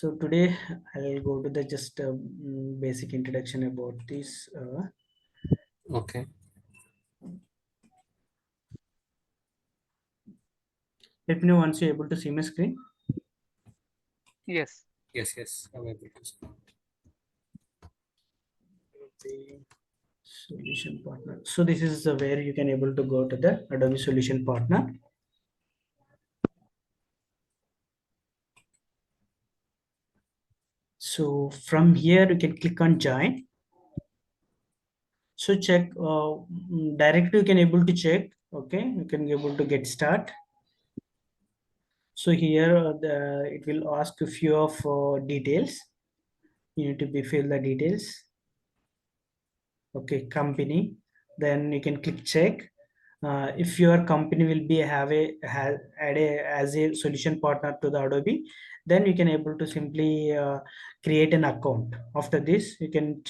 So today I'll go to the just basic introduction about this. Okay. Let me know once you're able to see my screen. Yes. Yes. I'm able to see. The solution partner. So this is where you can able to go to the Adobe Solution Partner. So from here you can click on join. So check directly you can able to check. Okay, you can able to get start. So here it will ask a few of details. You need to be fill the details. Okay, company. Then you can click check. If your company will be add a as a solution partner to the Adobe, then you can able to simply create an account. After this, you can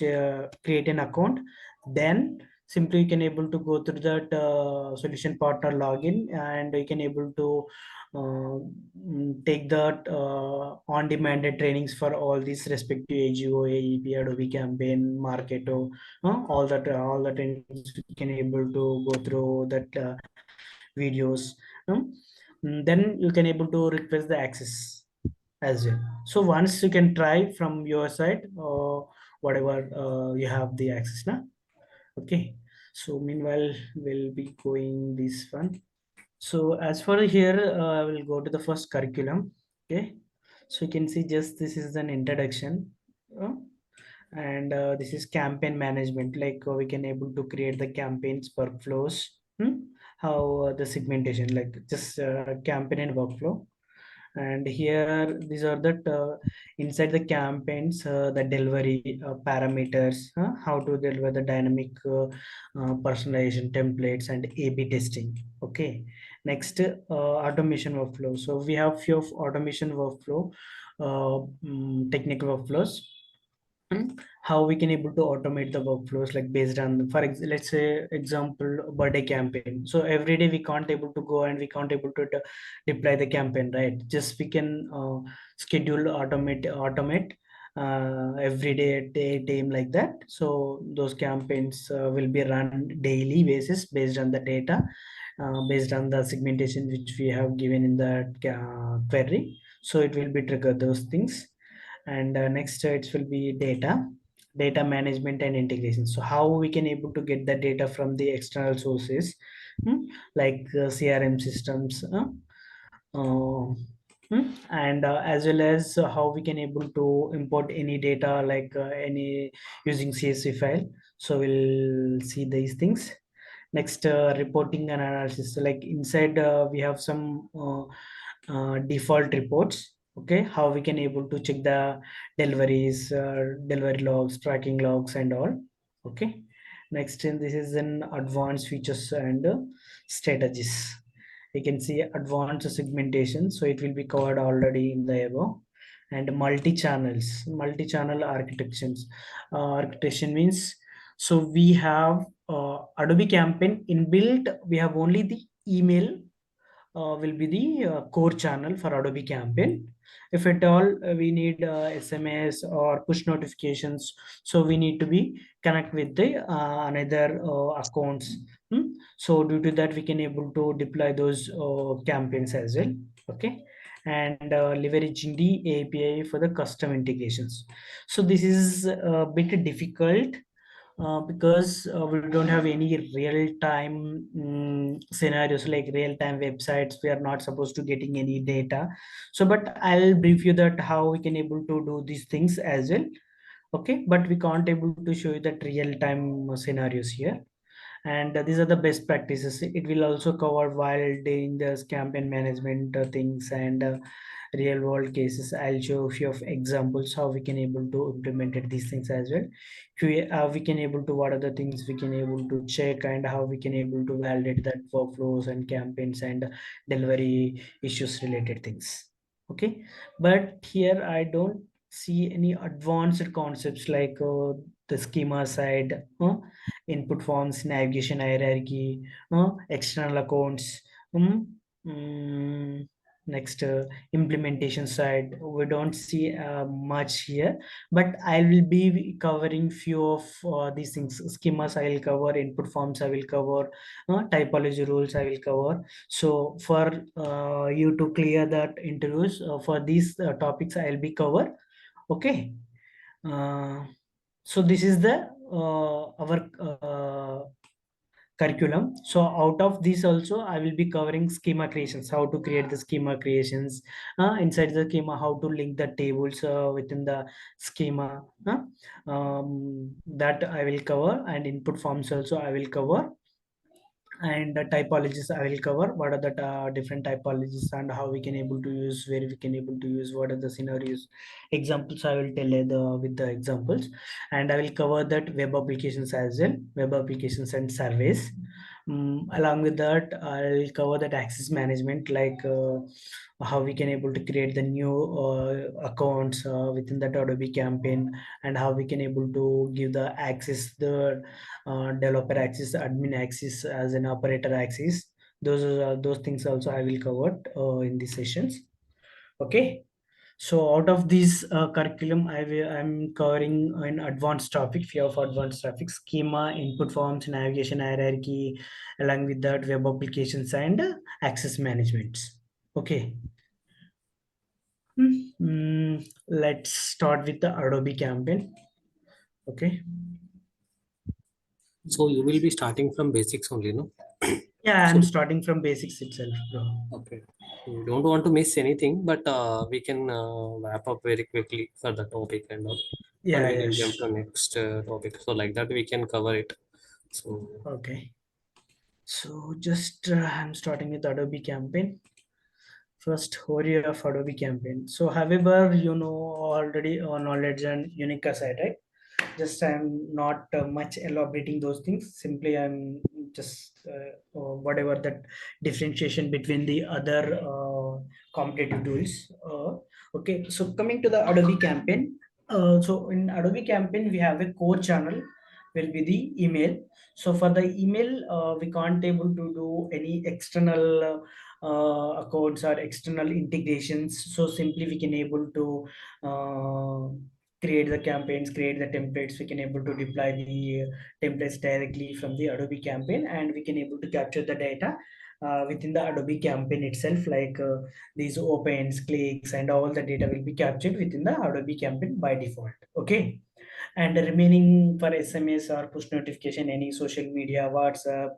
create an account. Then simply you can able to go through that solution partner login, and you can able to take that on-demand trainings for all these respective AGO, AEP, Adobe Campaign, Marketo, all the trainings we can able to go through that videos. Then you can able to request the access as well. So once you can try from your side or whatever you have the access now. Okay. So meanwhile we'll be going this one. So as for here, I will go to the first curriculum. Okay. So you can see just this is an introduction. uh, and this is campaign management, like we can able to create the campaigns workflows. How the segmentation, like just campaign and workflow. And here these are the inside the campaigns, the delivery parameters, how to deliver the dynamic personalization templates and A/B testing. Okay, next automation workflow. So we have few of automation workflow, technical workflows. How we can able to automate the workflows, like based on let's say example birthday campaign. So every day we can't able to go and we can't able to deploy the campaign, right? Just we can schedule automate every day at a time, like that. So those campaigns will be run daily basis based on the data, based on the segmentation which we have given in the query. So it will be trigger those things. And next it will be data management and integration. So how we can able to get the data from the external sources, like CRM systems, uh, and as well as how we can able to import any data, like any using CSV file. So we'll see these things. Next, reporting and analysis. So like inside we have some default reports. Okay, how we can able to check the deliveries, delivery logs, tracking logs and all. Okay, next, and this is an advanced features and strategies. You can see advanced segmentation, so it will be covered already in the above. And multi-channel architectures. Architecture means, so we have Adobe Campaign inbuilt. We have only the email will be the core channel for Adobe Campaign. If at all we need SMS or push notifications, so we need to be connect with the another accounts. So due to that, we can able to deploy those campaigns as well. Okay, and leveraging the API for the custom integrations. So this is a bit difficult because we don't have any real-time scenarios, like real-time websites. We are not supposed to getting any data. So but I'll brief you that how we can able to do these things as well. Okay, but we can't able to show you that real-time scenarios here. And these are the best practices. It will also cover while doing the campaign management things, and real world cases. I'll show a few of examples how we can able to implement these things as well. We can able to, what are the things we can able to check, and how we can able to validate that workflows and campaigns and delivery issues related things. Okay, but here I don't see any advanced concepts like the schema side, input forms, navigation hierarchy, external accounts, mm, mm, Next, implementation side, we don't see much here, but I will be covering few of these things. Schemas I will cover, input forms I will cover, typology rules I will cover. So for you to clear that interviews for these topics I will be cover. Okay. uh, so this is the our curriculum. So out of this also I will be covering schema creations, how to create the schema creations, inside the schema how to link the tables within the schema, that I will cover, and input forms also I will cover, and the typologies I will cover, what are the different typologies and how we can able to use, where we can able to use, what are the scenarios, examples I will tell with the examples. And I will cover that web applications as well, web applications and surveys. Along with that I'll cover that access management, like how we can able to create the new accounts within that Adobe campaign, and how we can able to give the access, the developer access, admin access, as an operator access. Those things also I will cover in these sessions. Okay. So out of this curriculum, I'm covering an advanced topic, few of advanced topic: schema, input forms, navigation hierarchy, along with that web applications and access management. Okay. Let's start with the Adobe campaign. Okay. So you will be starting from basics only, no? Yeah, I'm So starting from basics itself, bro. okay, we don't want to miss anything, but we can wrap up very quickly for the topic and all, and Yeah, we can jump yes. to next topic. So like that we can cover it. So Okay. So just I'm starting with Adobe Campaign. First, overview of Adobe Campaign. So, however, you know already knowledge and unique aside, right? Just I'm not much elaborating those things. Simply, I'm just whatever that differentiation between the other competitive tools. Okay, so coming to the Adobe Campaign. So in Adobe Campaign, we have a core channel will be the email. So for the email, we can't able to do any external accounts or external integrations. So simply we can able to create the campaigns, create the templates. We can able to deploy the templates directly from the Adobe Campaign, and we can able to capture the data within the Adobe Campaign itself, like these opens, clicks, and all the data will be captured within the Adobe Campaign by default. Okay. And the remaining for SMS or push notification, any social media, WhatsApp,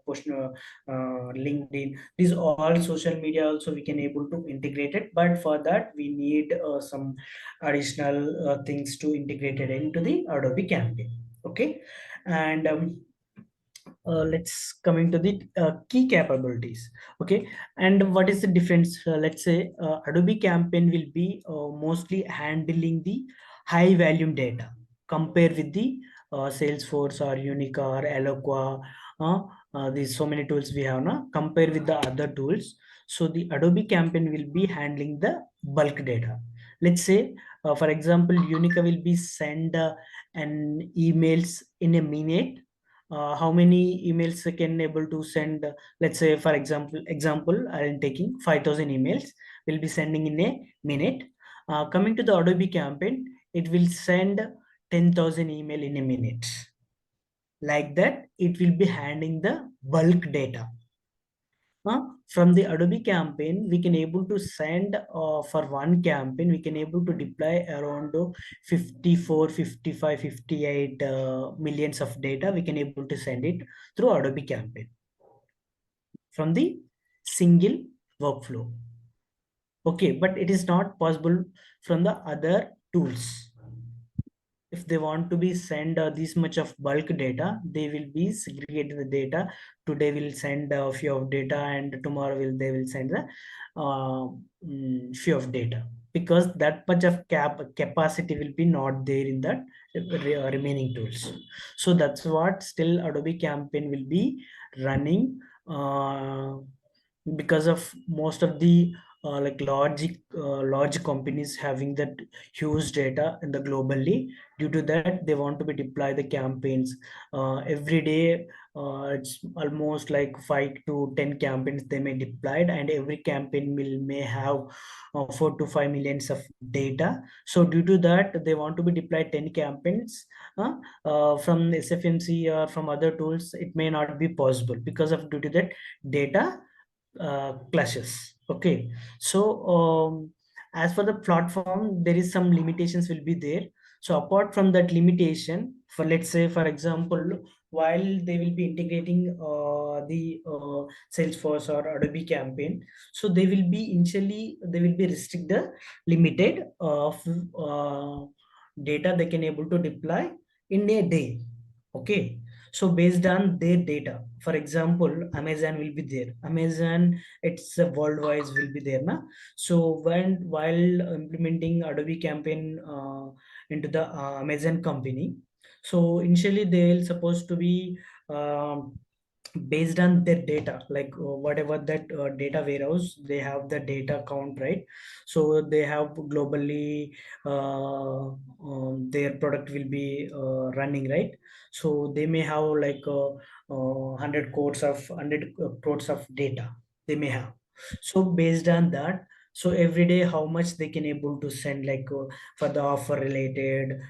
LinkedIn, these all social media also we can able to integrate it, but for that we need some additional things to integrate it into the Adobe Campaign. Okay. And let's coming to the key capabilities. Okay. And what is the difference? Let's say Adobe Campaign will be mostly handling the high volume data compared with the Salesforce or Unica or Eloqua. These so many tools we have now compared with the other tools. So the Adobe Campaign will be handling the bulk data. Let's say for example, Unica will be send an emails in a minute. How many emails I can able to send? Let's say for example I am taking 5,000 emails, will be sending in a minute. Coming to the Adobe Campaign, it will send 10,000 email in a minute. Like that it will be handling the bulk data. From the Adobe Campaign, we can able to send for one campaign, we can able to deploy around 54, 55, 58 millions of data. We can able to send it through Adobe Campaign from the single workflow. Okay, but it is not possible from the other tools. If they want to be send this much of bulk data, they will be segregated the data. Today will send a few of data, and tomorrow will they will send the few of data, because that much of capacity will be not there in that remaining tools. So that's what still Adobe Campaign will be running, because of most of the like large companies having that huge data in the globally. Due to that, they want to be deploy the campaigns every day. It's almost like 5 to 10 campaigns they may deployed, and every campaign will may have 4 to 5 millions of data. So due to that, they want to be deployed 10 campaigns from SFMC or from other tools. It may not be possible because of due to that data clashes. Okay, so as for the platform, there is some limitations will be there. So apart from that limitation, for let's say for example, while they will be integrating the Salesforce or Adobe Campaign, so they will be initially they will be restrict the limited of data they can able to deploy in a day. Okay, so based on their data, for example, Amazon will be there. Amazon, it's a worldwide will be there now. So when while implementing Adobe Campaign into the Amazon company, so initially they'll supposed to be based on their data, like whatever that data warehouse they have the data count, right? So they have globally their product will be running, right? So they may have like 100 crores of data they may have. So based on that, so every day how much they can able to send, like for the offer related,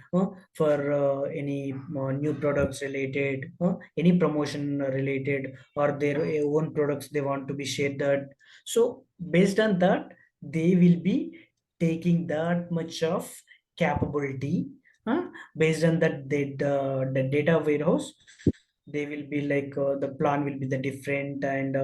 for any new products related, any promotion related, or their own products they want to be shared that. So based on that, they will be taking that much of capability, based on that the data warehouse. They will be like the plan will be the different, and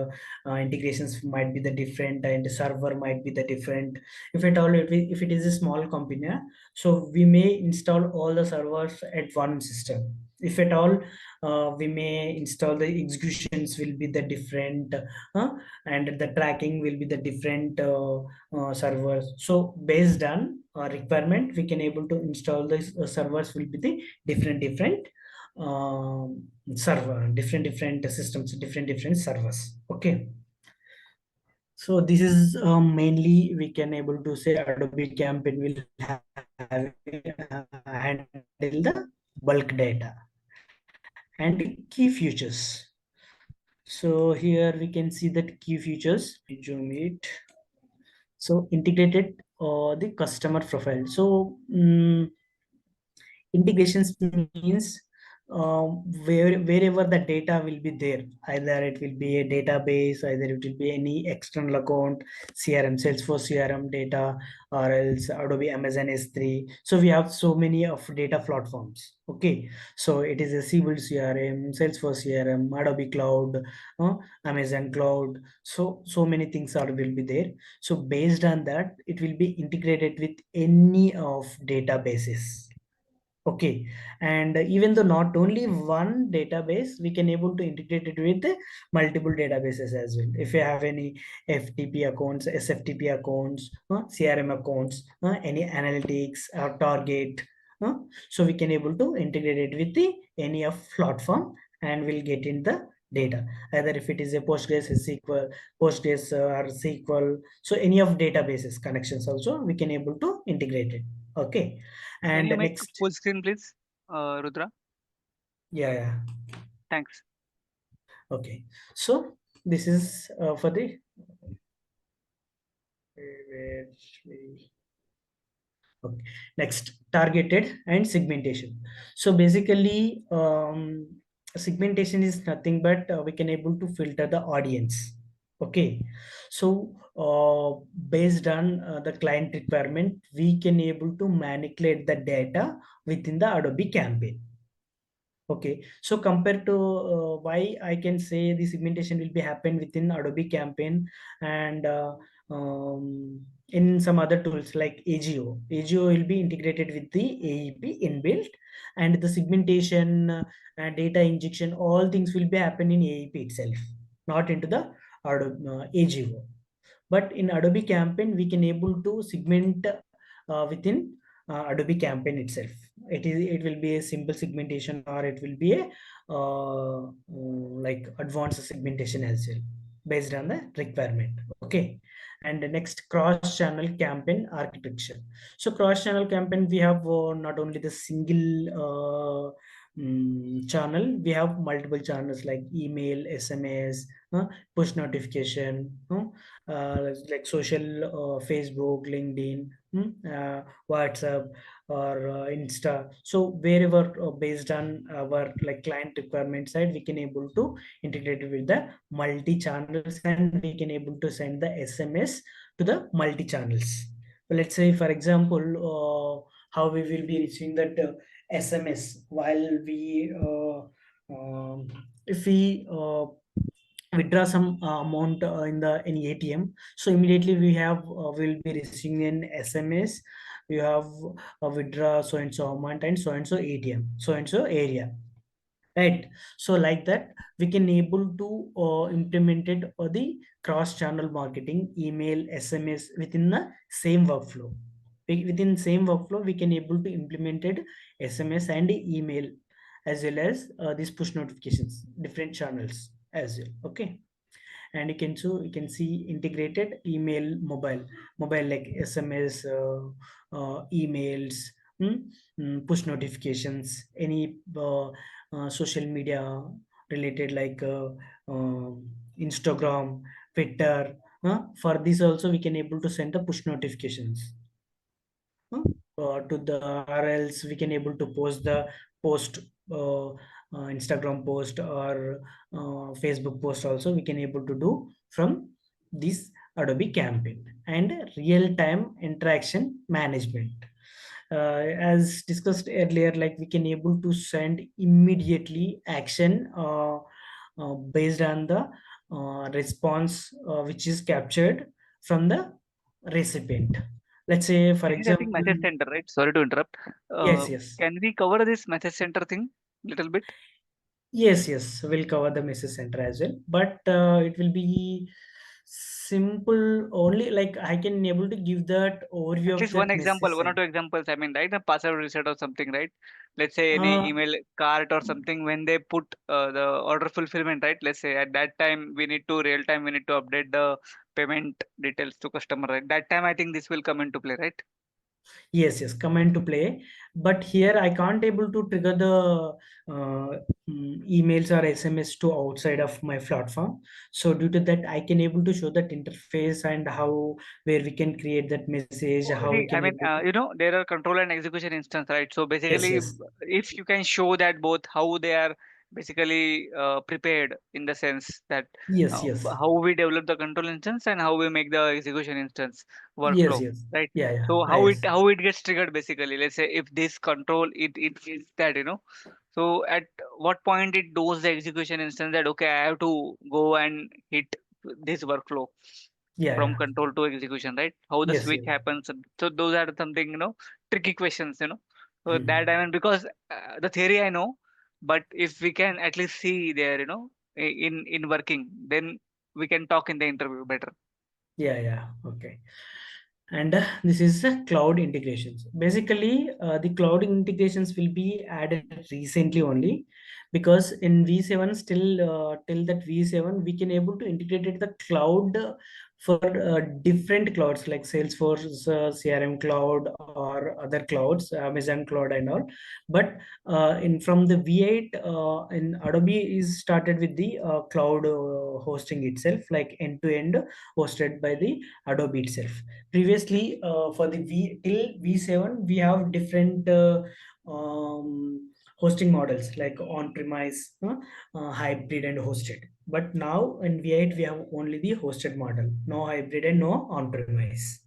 integrations might be the different, and the server might be the different. If at all if it is a small company, so we may install all the servers at one system. If at all we may install the executions will be the different, and the tracking will be the different servers. So based on requirement, we can able to install the servers will be the different server, different systems, different servers. Okay, so this is mainly we can able to say Adobe Campaign will have handle the bulk data and key features. So here we can see that key features. Zoom it. So integrated the customer profile. So integrations means wherever the data will be there, either it will be a database, either it will be any external account, CRM, Salesforce CRM data, or else Adobe Amazon S3. So we have so many of data platforms. Okay, so it is a Civil CRM, Salesforce CRM, Adobe Cloud, Amazon Cloud. So many things are will be there. So based on that, it will be integrated with any of databases. Okay, and even though not only one database, we can able to integrate it with multiple databases as well. If you have any FTP accounts, SFTP accounts, CRM accounts, any analytics or target, so we can able to integrate it with the any of platform, and we'll get in the data. Either if it is a Postgres, SQL, Postgres or SQL, so any of databases connections also we can able to integrate it. Okay, Can and you make next. full screen, please, Rudra? Yeah, yeah. Thanks. Okay. So this is for the where okay. Next, targeted and segmentation. So basically, segmentation is nothing but we can able to filter the audience. Okay. So based on the client requirement, we can able to manipulate the data within the Adobe Campaign. Okay, so compared to why I can say the segmentation will be happen within Adobe Campaign, and in some other tools like AGO. AGO will be integrated with the AEP inbuilt, and the segmentation, data injection, all things will be happen in AEP itself, not into the Adobe AGO. But in Adobe Campaign, we can able to segment within Adobe Campaign itself. It will be a simple segmentation, or it will be a like advanced segmentation as well, based on the requirement. Okay, and the next, cross channel campaign architecture. So cross channel campaign, we have not only the single channel, we have multiple channels like email, SMS, push notification, like social, Facebook, LinkedIn, WhatsApp, or Insta. So wherever based on our like client requirement side, we can able to integrate it with the multi channels, and we can able to send the SMS to the multi channels. Let's say for example, how we will be reaching that SMS while we if we withdraw some amount in the any ATM. So immediately we have will be receiving an SMS. You have withdraw so and so amount and so ATM, so and so area, right? So like that we can able to implement it or the cross channel marketing, email, SMS within the same workflow. Within same workflow we can able to implement it SMS and email, as well as these push notifications, different channels as well. Okay. And you can see integrated email, mobile like SMS, emails, push notifications, any social media related like Instagram, Twitter. For this also we can able to send the push notifications to the, or else we can able to post the post, Instagram post or Facebook post also we can able to do from this Adobe Campaign. And real time interaction management, as discussed earlier, like we can able to send immediately action based on the response which is captured from the recipient. Let's say for This is, I think, example, message center, right? Sorry to interrupt. yes, yes, Can we cover this message center thing little bit? yes, we'll cover the message center as well, but it will be simple only, like I can able to give that overview At of least one that example, message one or center. two examples. I mean, right? The password reset or something, right? Let's say any uh, email cart or something when they put the order fulfillment, right? Let's say at that time we need to real time we need to update the payment details to customer, right? That time I think this will come into play, right? yes, come into play, but here I can't able to trigger the emails or SMS to outside of my platform. So due to that I can able to show that interface and how, where we can create that message, Oh, how we see, I can mean, able to. there are control and execution instance, right? So Yes, basically, yes, if you can show that both how they are basically prepared in the sense that yes, yes, how we develop the control instance and how we make the execution instance yes, workflow, yes, right? yeah, So ah, yes, how it gets triggered basically. Let's say if this control it is that so at what point it does the execution instance that okay I have to go and hit this workflow from yeah, control to execution, right? How the yes, switch yes. happens. So those are something, tricky questions. So that Mhm. I mean, because the theory I know, but if we can at least see there, in working, then we can talk in the interview better. Yeah, okay. And this is cloud integrations. Basically the cloud integrations will be added recently only, because in V7 still till that V7 we can able to integrate it the cloud for different clouds like Salesforce, CRM cloud, or other clouds, Amazon cloud and all. But in from the V8 in Adobe is started with the cloud hosting itself, like end to end hosted by the Adobe itself. Previously for the till V7 we have different hosting models like on premise, hybrid and hosted. But now in V8 we have only the hosted model, no hybrid and no on premise.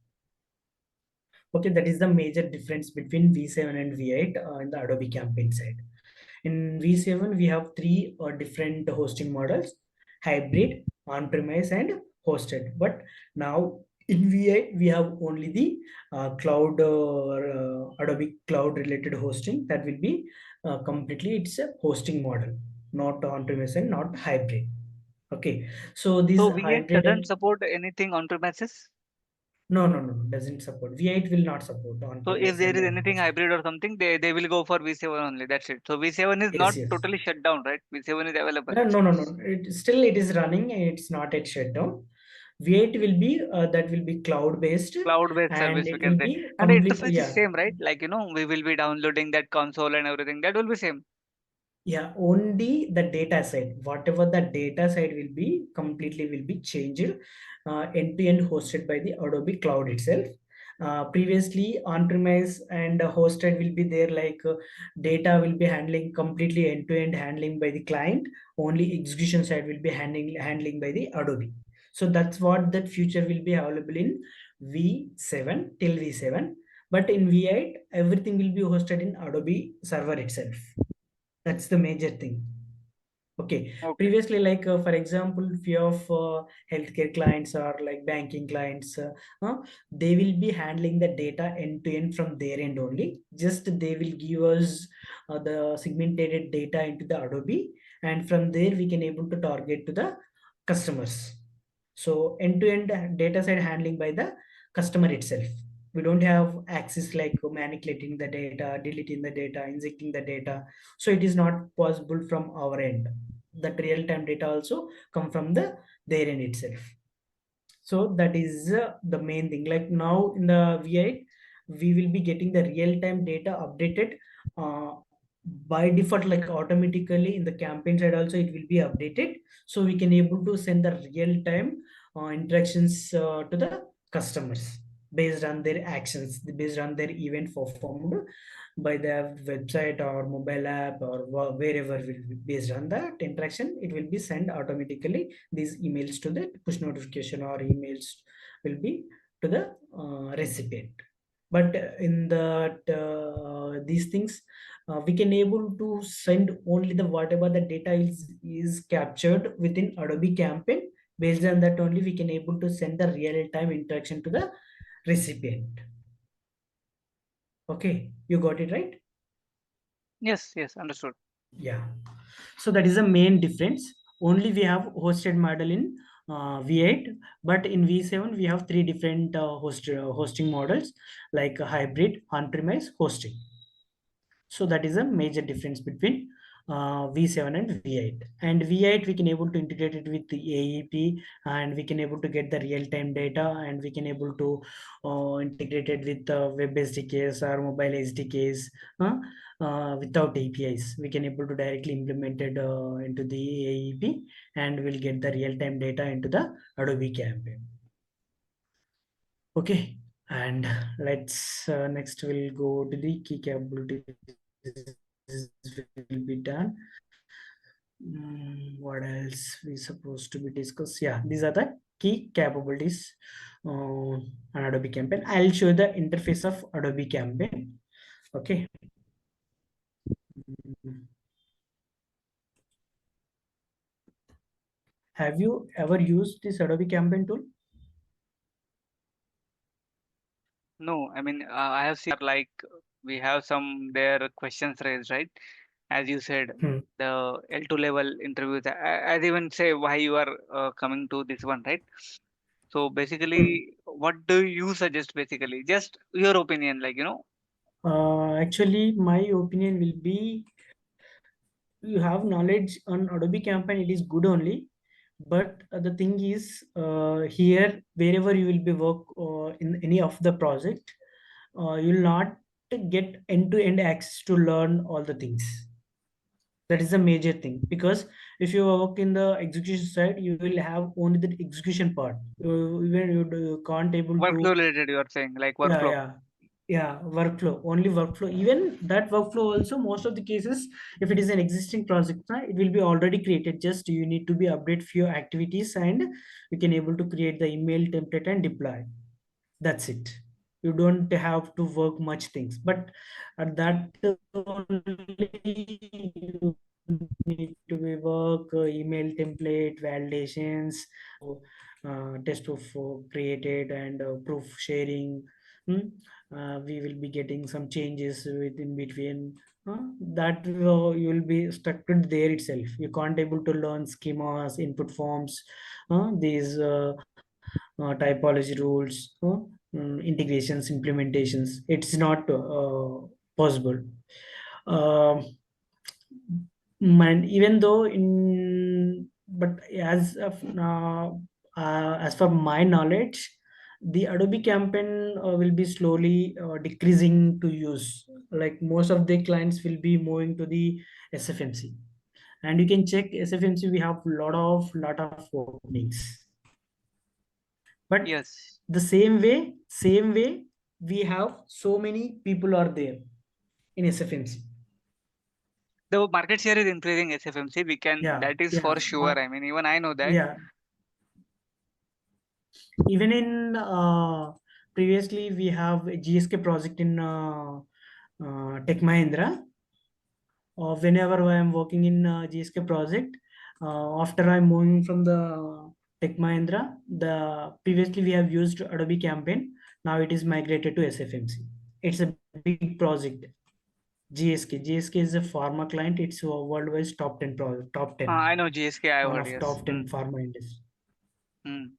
Okay, that is the major difference between V7 and V8 in the Adobe Campaign side. In V7, we have three different hosting models: hybrid, on-premise, and hosted. But now in V8, we have only the cloud, Adobe Cloud related hosting. That will be completely, it's a hosting model, not on-premise and not hybrid. Okay, so this So V8 hybrid doesn't and support anything on premises. no, doesn't support. V8 will not support So if on-premise there and is anything hosted. hybrid or something, they will go for V7 only. That's it. So V7 is not Yes. totally shut down, right? V7 is available. No. It is running. It's not yet shut down. V8 will be that will be cloud based, Cloud-based and service, we it can will say. be And the complete. interface is Yeah. same, right? Like, we will be downloading that console and everything. That will be same. Yeah, only the data side, whatever the data side will be, completely will be changed, end to end hosted by the Adobe Cloud itself. Previously, on-premise and hosted will be there, like data will be handling completely end to end handling by the client. Only execution side will be handling by the Adobe. So that's what that future will be available in V7 till V7. But in V8, everything will be hosted in Adobe server itself. That's the major thing. Okay. Okay. Previously, like for example, few of healthcare clients or like banking clients, they will be handling the data end to end from their end only. Just they will give us the segmented data into the Adobe, and from there we can able to target to the customers. So end to end data side handling by the customer itself. We don't have access like manipulating the data, deleting the data, injecting the data. So it is not possible from our end. That real time data also come from the their end itself. So that is the main thing. Like now in the vi, we will be getting the real time data updated uh, by default, like automatically in the campaign side also it will be updated, so we can able to send the real time interactions to the customers based on their actions, based on their event performed by the website or mobile app or wherever will be. Based on that interaction, it will be sent automatically these emails to the push notification, or emails will be to the recipient. But in that these things, we can able to send only the whatever the data is captured within Adobe Campaign. Based on that only we can able to send the real time interaction to the recipient. Okay, you got it right. Yes, yes, understood. Yeah. So that is the main difference. Only we have hosted model in V8, but in V7 we have three different hosting models, like hybrid, on-premise, hosting. So that is a major difference between V7 and V8. And V8 we can able to integrate it with the AEP, and we can able to get the real-time data, and we can able to integrate it with web SDKs or mobile SDKs without APIs. We can able to directly implement it into the AEP, and we'll get the real-time data into the Adobe Campaign. Okay, and let's next we'll go to the key capabilities will be done. What else we supposed to be discussed? Yeah, these are the key capabilities on Adobe Campaign. I'll show the interface of Adobe Campaign. Okay. Have you ever used this Adobe Campaign tool? No, I mean, I have seen like we have some there questions raised, right? As you said, Hmm. the L2 level interviews. As even say why you are coming to this one, right? So basically, what do you suggest? Basically, just your opinion, like Actually, my opinion will be, you have knowledge on Adobe Campaign, it is good only. But the thing is, here, wherever you will be work in any of the project, you will not get end-to-end access to learn all the things. That is a major thing, because if you work in the execution side, you will have only the execution part. Even you can't able to. workflow related. You are saying like Yeah, workflow. yeah, workflow, only workflow. Even that workflow also, most of the cases, if it is an existing project, it will be already created. Just you need to be update few activities, and you can able to create the email template and deploy. That's it. You don't have to work much things, but at that only you need to be work email template validations, test proof created, and proof sharing. Hmm? We will be getting some changes within between. That you will be stuck to there itself. You can't able to learn schemas, input forms, these typology rules, integrations, implementations. It's not possible. Um and even though in, but as of now, as for my knowledge, the Adobe campaign will be slowly decreasing to use. Like most of the clients will be moving to the SFMC, and you can check SFMC. We have lot of openings, but Yes. the same way we have so many people are there in SFMC. The market share is increasing SFMC. Yeah, That is yeah, for sure. I mean, even I know that. yeah. Even in previously we have a GSK project in Tech Mahindra. Whenever I am working in GSK project, after I'm moving from the Tech Mahindra, the previously we have used Adobe Campaign. Now it is migrated to SFMC. It's a big project. GSK is a pharma client. It's a worldwide top 10 I know GSK, I've one heard, of yes. top 10 pharma industry. Mm.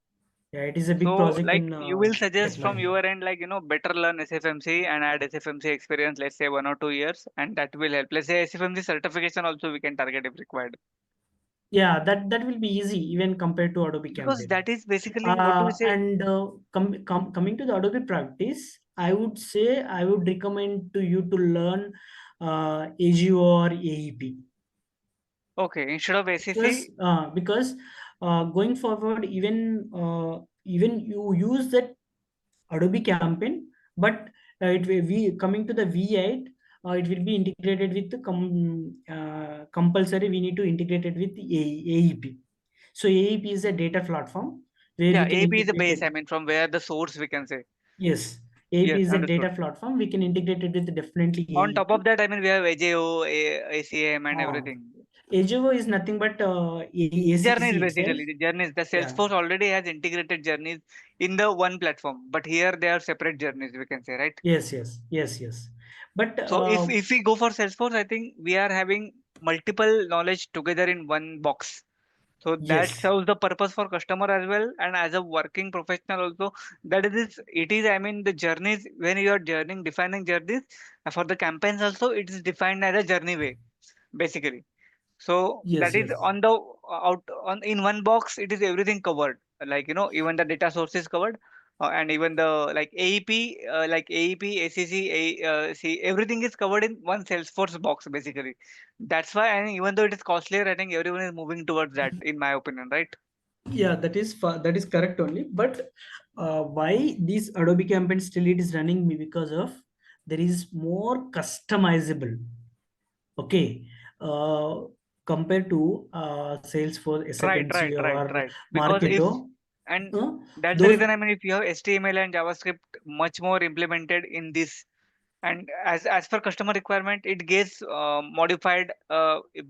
Yeah, it is a big So, project like, in you will Tech suggest from Mahindra. your end, like, better learn SFMC and add SFMC experience, let's say 1 or 2 years, and that will help. Let's say SFMC certification also we can target if required. Yeah, that will be easy even compared to Adobe Because Campaign. that is basically what do we say? And coming to the Adobe practice, I would say I would recommend to you to learn AGO or AEP, Okay, instead of because SEC, going forward, even you use that Adobe Campaign, but it will be coming to the V8. It will be integrated with the compulsory. We need to integrate it with the AEP. So AEP is a data platform where yeah, we can AP is the integrate base, it. I mean, from where the source we can say. Yes, AEP Yes, is a understood. data platform. We can integrate it with definitely On top of AEP. that, I mean, we have AJO, ACM, and Uh, everything. AGO is nothing but Journeys, ACC itself. basically, the journeys. The Yeah. Salesforce already has integrated journeys in the one platform, but here they are separate journeys, we can say, right? Yes. Yes. Yes. Yes. But So if we go for Salesforce, I think we are having multiple knowledge together in one box. So that yes. serves the purpose for customer as well, and as a working professional also. That is, it is. I mean, the journeys when you are journeying, defining journeys for the campaigns also, it is defined as a journey way, basically. So that Yes. is Yes. on the out on in one box. It is everything covered. Like even the data source is covered, and even the like AEP, like AEP, ACC, see everything is covered in one Salesforce box basically. That's why, and even though it is costlier, I think everyone is moving towards that, in my opinion, right? Yeah, that is correct only. But why this Adobe campaign still it is running me, because of there is more customizable. Okay, compared to Salesforce, Right, SFMC right, right, or right. Because if Marketo, and uh, that's the those. reason. I mean, if you have HTML and JavaScript much more implemented in this, and as per customer requirement it gets modified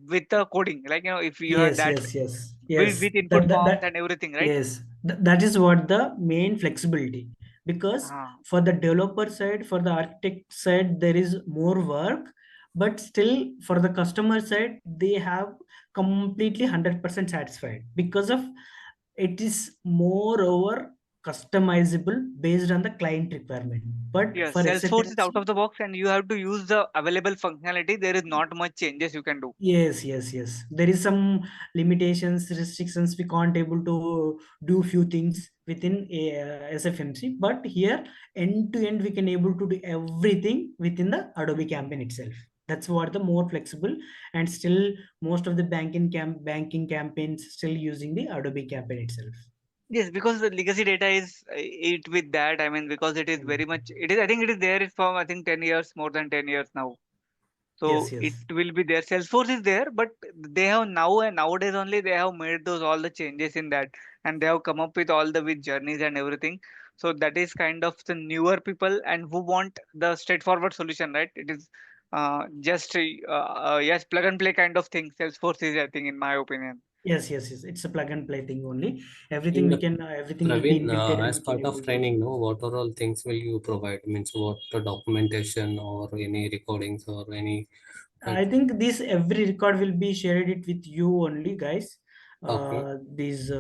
with the coding, like if you have Yes, that yes, yes, yes. with input forms and everything, right? Yes, that is what the main flexibility. Because Ah, for the developer side, for the architect side, there is more work, but still for the customer side, they have completely 100% satisfied, because of it is moreover customizable based on the client requirement. But yes, for Salesforce is out SFMC, of the box and you have to use the available functionality. There is not much changes you can do. yes, yes, yes. There is some limitations, restrictions. We can't able to do few things within a, SFMC, but here end to end we can able to do everything within the Adobe Campaign itself. That's what the more flexible, and still most of the banking campaigns still using the Adobe Campaign itself. Yes, because the legacy data is it with that. I mean, because it is very much. It is. I think it is there for I think 10 years, more than 10 years now. Yes, So it yes, will be there. Salesforce is there, but they have now and nowadays only they have made those all the changes in that, and they have come up with all the with journeys and everything. So that is kind of the newer people and who want the straightforward solution, right? It is just yes, plug and play kind of thing. Salesforce is, I think, in my opinion. yes, yes, yes. It's a plug and play thing only. And Everything will be Praveen, integrated, and as we can part of able to. training, no, what are all things will you provide? Means what documentation or any recordings or any like. I think this every record will be shared it with you only, guys. Okay. these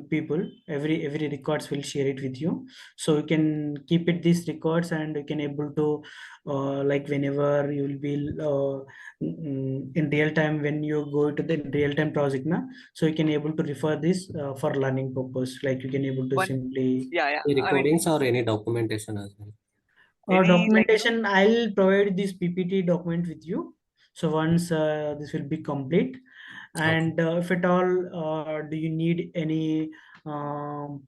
people. Every records will share it with you, so you can keep it these records, and you can able to like whenever you will be in real time, when you go to the real time project now, so you can able to refer this for learning purpose, like you can able to One, simply yeah, yeah. The I mean, recordings or any documentation as well. any like documentation. I'll provide this PPT document with you. So once this will be complete, Okay. and if at all, do you need any um,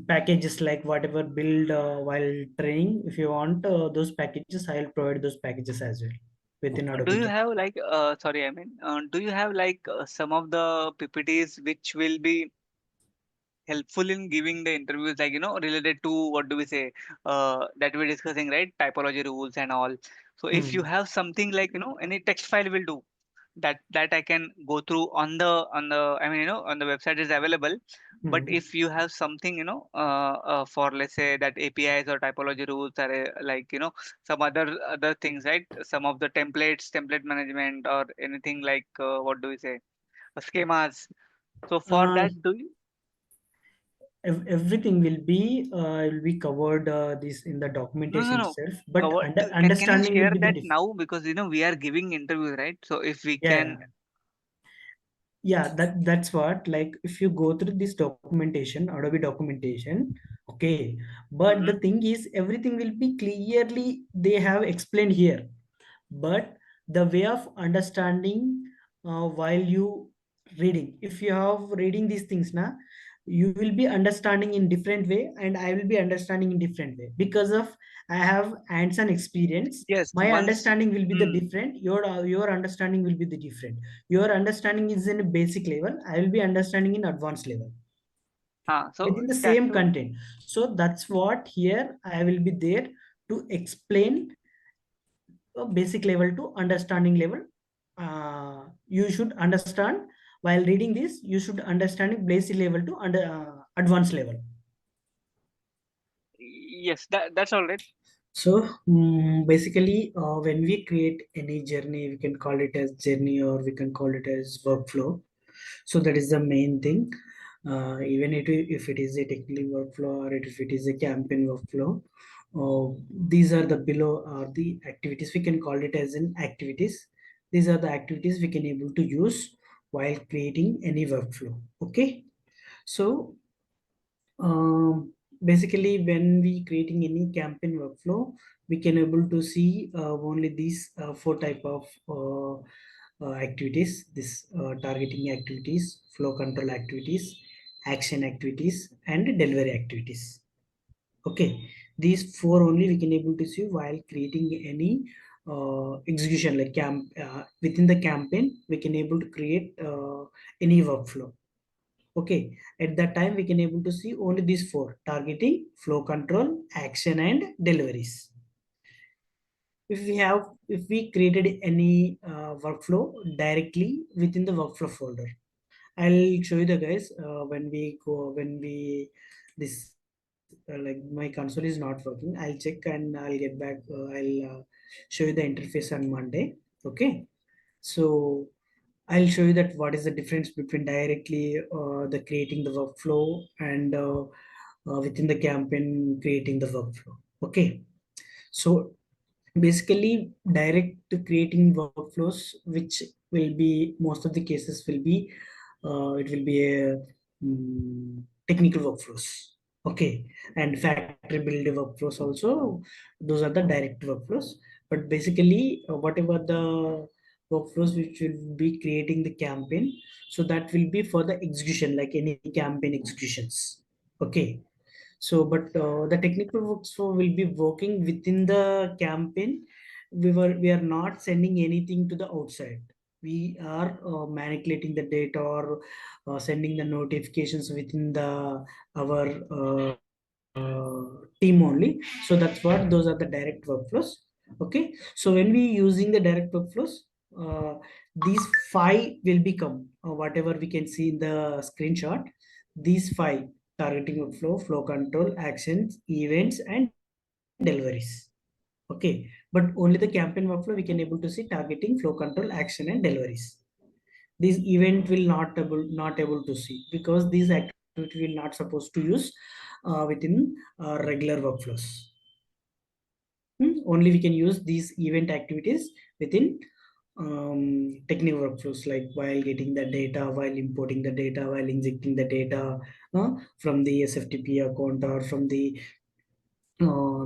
packages, like whatever build while training? If you want those packages, I'll provide those packages as well within do Adobe. you have like sorry, I mean, do you have like some of the PPTs which will be helpful in giving the interviews, like related to, what do we say, that we're discussing, right? Typology rules and all. So if you Hmm. have something like any text file will do, that I can go through on the I mean on the website is available. But Hmm. if you have something for, let's say, that APIs or typology rules, or like some other things, right? Some of the template management, or anything like, what do we say, schemas. So for Uh, that, do you? everything will be covered this in the No, no, documentation no. itself, but Can you understanding will share be the that diff. now? Because we are giving interviews, right? So if we Yeah, can. yeah, that's what, like if you go through this documentation, Adobe documentation, okay, but the Hmm. thing is everything will be clearly they have explained here, but the way of understanding while you reading, if you have reading these things now, you will be understanding in different way, and I will be understanding in different way, because of I have hands-on experience. Yes, My once. understanding will be the Hmm. different, your understanding will be the different. Your understanding is in a basic level, I will be understanding in advanced level So within the that same too. content. So that's what here I will be there to explain basic level to understanding level. You should understand while reading this, you should understand basic level to under advanced level. Yes, that's all right. So basically when we create any journey, we can call it as journey or we can call it as workflow. So that is the main thing. Even if it is a technical workflow or if it is a campaign workflow, these are the below are the activities. We can call it as an activities. These are the activities we can able to use while creating any workflow. Okay. So basically, when we creating any campaign workflow, we can able to see only these four type of activities. This targeting activities, flow control activities, action activities, and delivery activities. Okay, these four only we can able to see while creating any execution, like within the campaign. We can able to create any workflow. Okay, at that time we can able to see only these four: targeting, flow control, action, and deliveries. If we created any workflow directly within the workflow folder, I'll show you the guys when we this like my console is not working. I'll check and I'll get back. I'll show you the interface on Monday. Okay, so I'll show you that what is the difference between directly the creating the workflow and within the campaign creating the workflow. Okay, so basically direct to creating workflows, which will be most of the cases will be it will be a technical workflows. Okay, and factory build workflows also, those are the direct workflows. But basically whatever the workflows which will be creating the campaign, so that will be for the execution, like any campaign executions. Okay, so, but the technical workflow will be working within the campaign. We are not sending anything to the outside. We are manipulating the data or sending the notifications within the our team only. So that's what those are the direct workflows. Okay. So when we using the direct workflows, uh, these five will become whatever we can see in the screenshot. These five: targeting workflow, flow control, actions, events, and deliveries. Okay, but only the campaign workflow we can able to see targeting, flow control, action, and deliveries. this event will not able to see, because these activity will not supposed to use within regular workflows. Only we can use these event activities within technical workflows, like while getting the data, while importing the data, while injecting the data from the SFTP account, or from the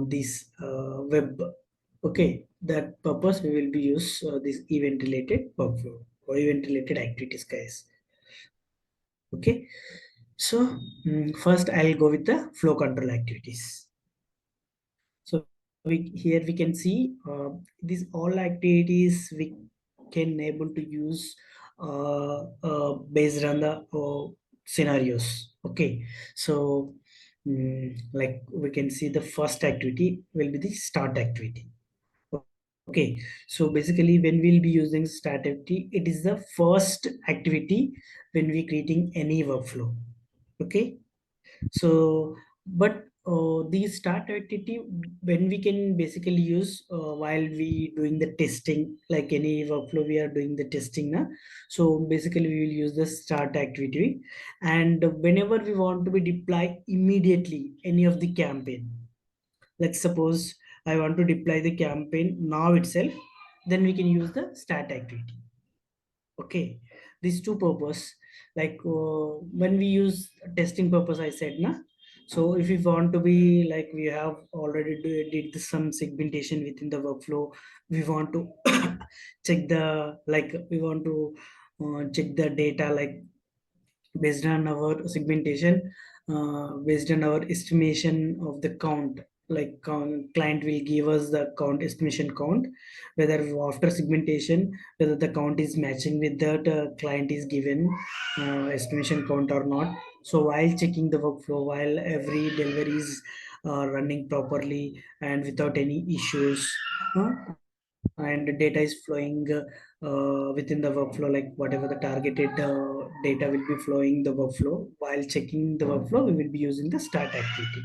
this web. Okay, that purpose we will be use this event related workflow or event related activities, guys. Okay, so first I'll go with the flow control activities. So here we can see these all activities we can able to use based on the scenarios. Okay, so like we can see the first activity will be the start activity. Okay, so basically when we'll be using start activity, it is the first activity when we creating any workflow. Okay, so but the start activity when we can basically use while we doing the testing, like any workflow we are doing the testing now. So basically we will use the start activity, and whenever we want to be deploy immediately any of the campaign, let's suppose I want to deploy the campaign now itself, then we can use the start activity. Okay, these two purpose, like when we use testing purpose I said na. So if we want to be like we have already did some segmentation within the workflow, we want to check the, like we want to check the data, like based on our segmentation, based on our estimation of the count, like client will give us the count, estimation count, whether after segmentation whether the count is matching with that client is given estimation count or not. So while checking the workflow, while every delivery is running properly and without any issues, and data is flowing within the workflow, like whatever the targeted data will be flowing the workflow. While checking the workflow, we will be using the start activity,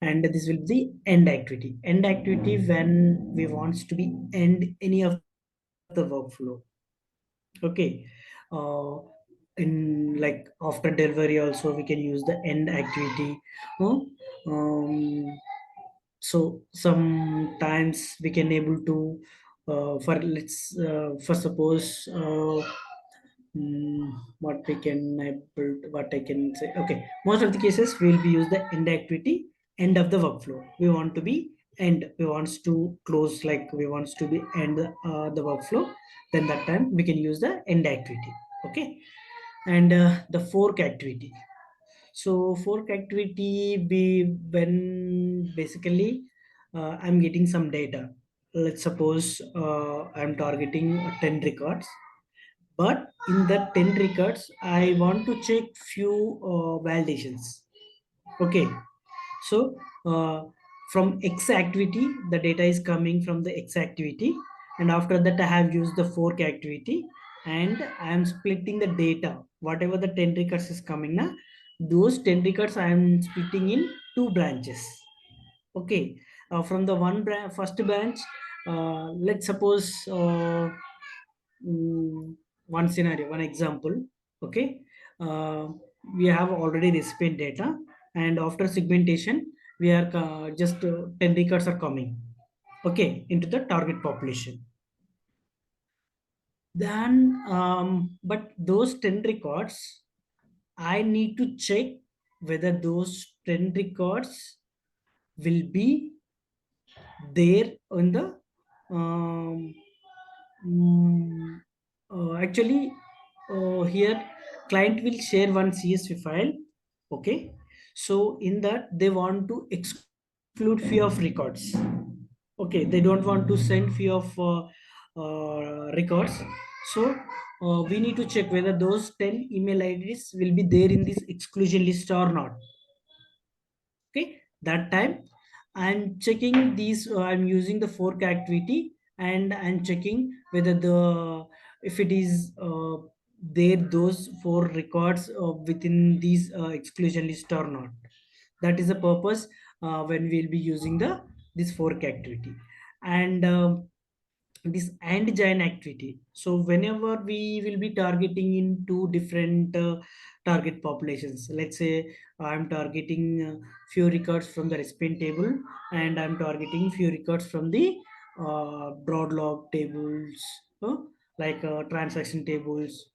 and this will be the end activity. End activity when we wants to be end any of the workflow. Okay, uh, in like after delivery also we can use the end activity. uh, um, so sometimes we can able to for let's for suppose what we can able what I can say. Okay, most of the cases we will be use the end activity, end of the workflow. We want to be end, we wants to close, like we wants to be end the workflow, then that time we can use the end activity. Okay, and the fork activity. So fork activity be when basically I'm getting some data. Let's suppose I'm targeting 10 records, but in that 10 records I want to check few validations. Okay, so from X activity, the data is coming from the X activity, and after that I have used the fork activity, and I am splitting the data. Whatever the 10 records is coming now, those 10 records I am splitting in two branches. Okay, from the first branch, let's suppose one scenario, one example. Okay, uh, we have already recipe data, and after segmentation we are just 10 records are coming, okay, into the target population. Then but those 10 records I need to check whether those 10 records will be there in the um, mm, actually here client will share one CSV file. Okay, so in that they want to exclude few of records. Okay, they don't want to send few of records. So we need to check whether those 10 email IDs will be there in this exclusion list or not. Okay, that time I'm checking these, I'm using the fork activity, and I'm checking whether the if it is there those four records within these exclusion list or not. That is the purpose when we'll be using the this fork activity. And this and join activity. So whenever we will be targeting in two different target populations, let's say I'm targeting few records from the recipient table, and I'm targeting few records from the broad log tables, like transaction tables,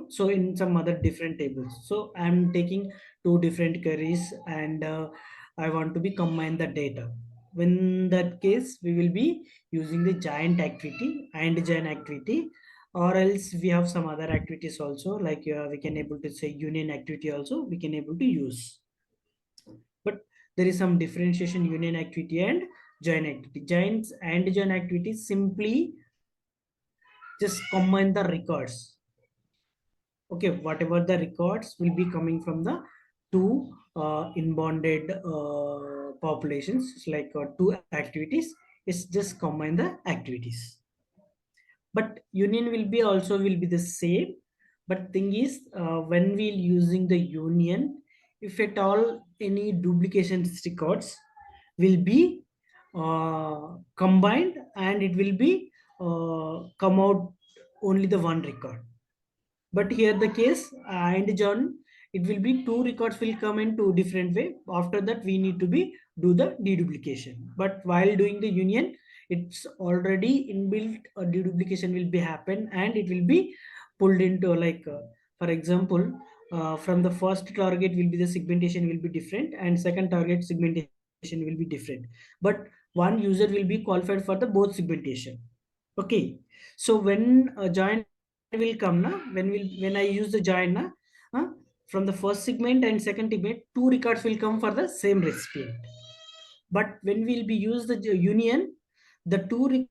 so in some other different tables. So I'm taking two different queries, and I want to be combine the data. When that case, we will be using the giant activity and giant activity, or else we have some other activities also, like we can able to say union activity also we can able to use. But there is some differentiation union activity and join activity. Giants and join activity simply just combine the records. Okay, whatever the records will be coming from the two inbounded populations, like two activities, it's just combine the activities. But union will be also will be the same. But thing is, when we using the union, if at all any duplication records will be combined, and it will be come out only the one record. But here the case and John, it will be two records will come in two different way. After that we need to be do the deduplication. But while doing the union, it's already inbuilt a deduplication will be happen, and it will be pulled into, like for example, from the first target will be the segmentation will be different, and second target segmentation will be different. But one user will be qualified for the both segmentation. Okay, so when a join will come na, when I use the join na, uh, from the first segment and second segment, two records will come for the same recipient. But when we'll be use the union, the two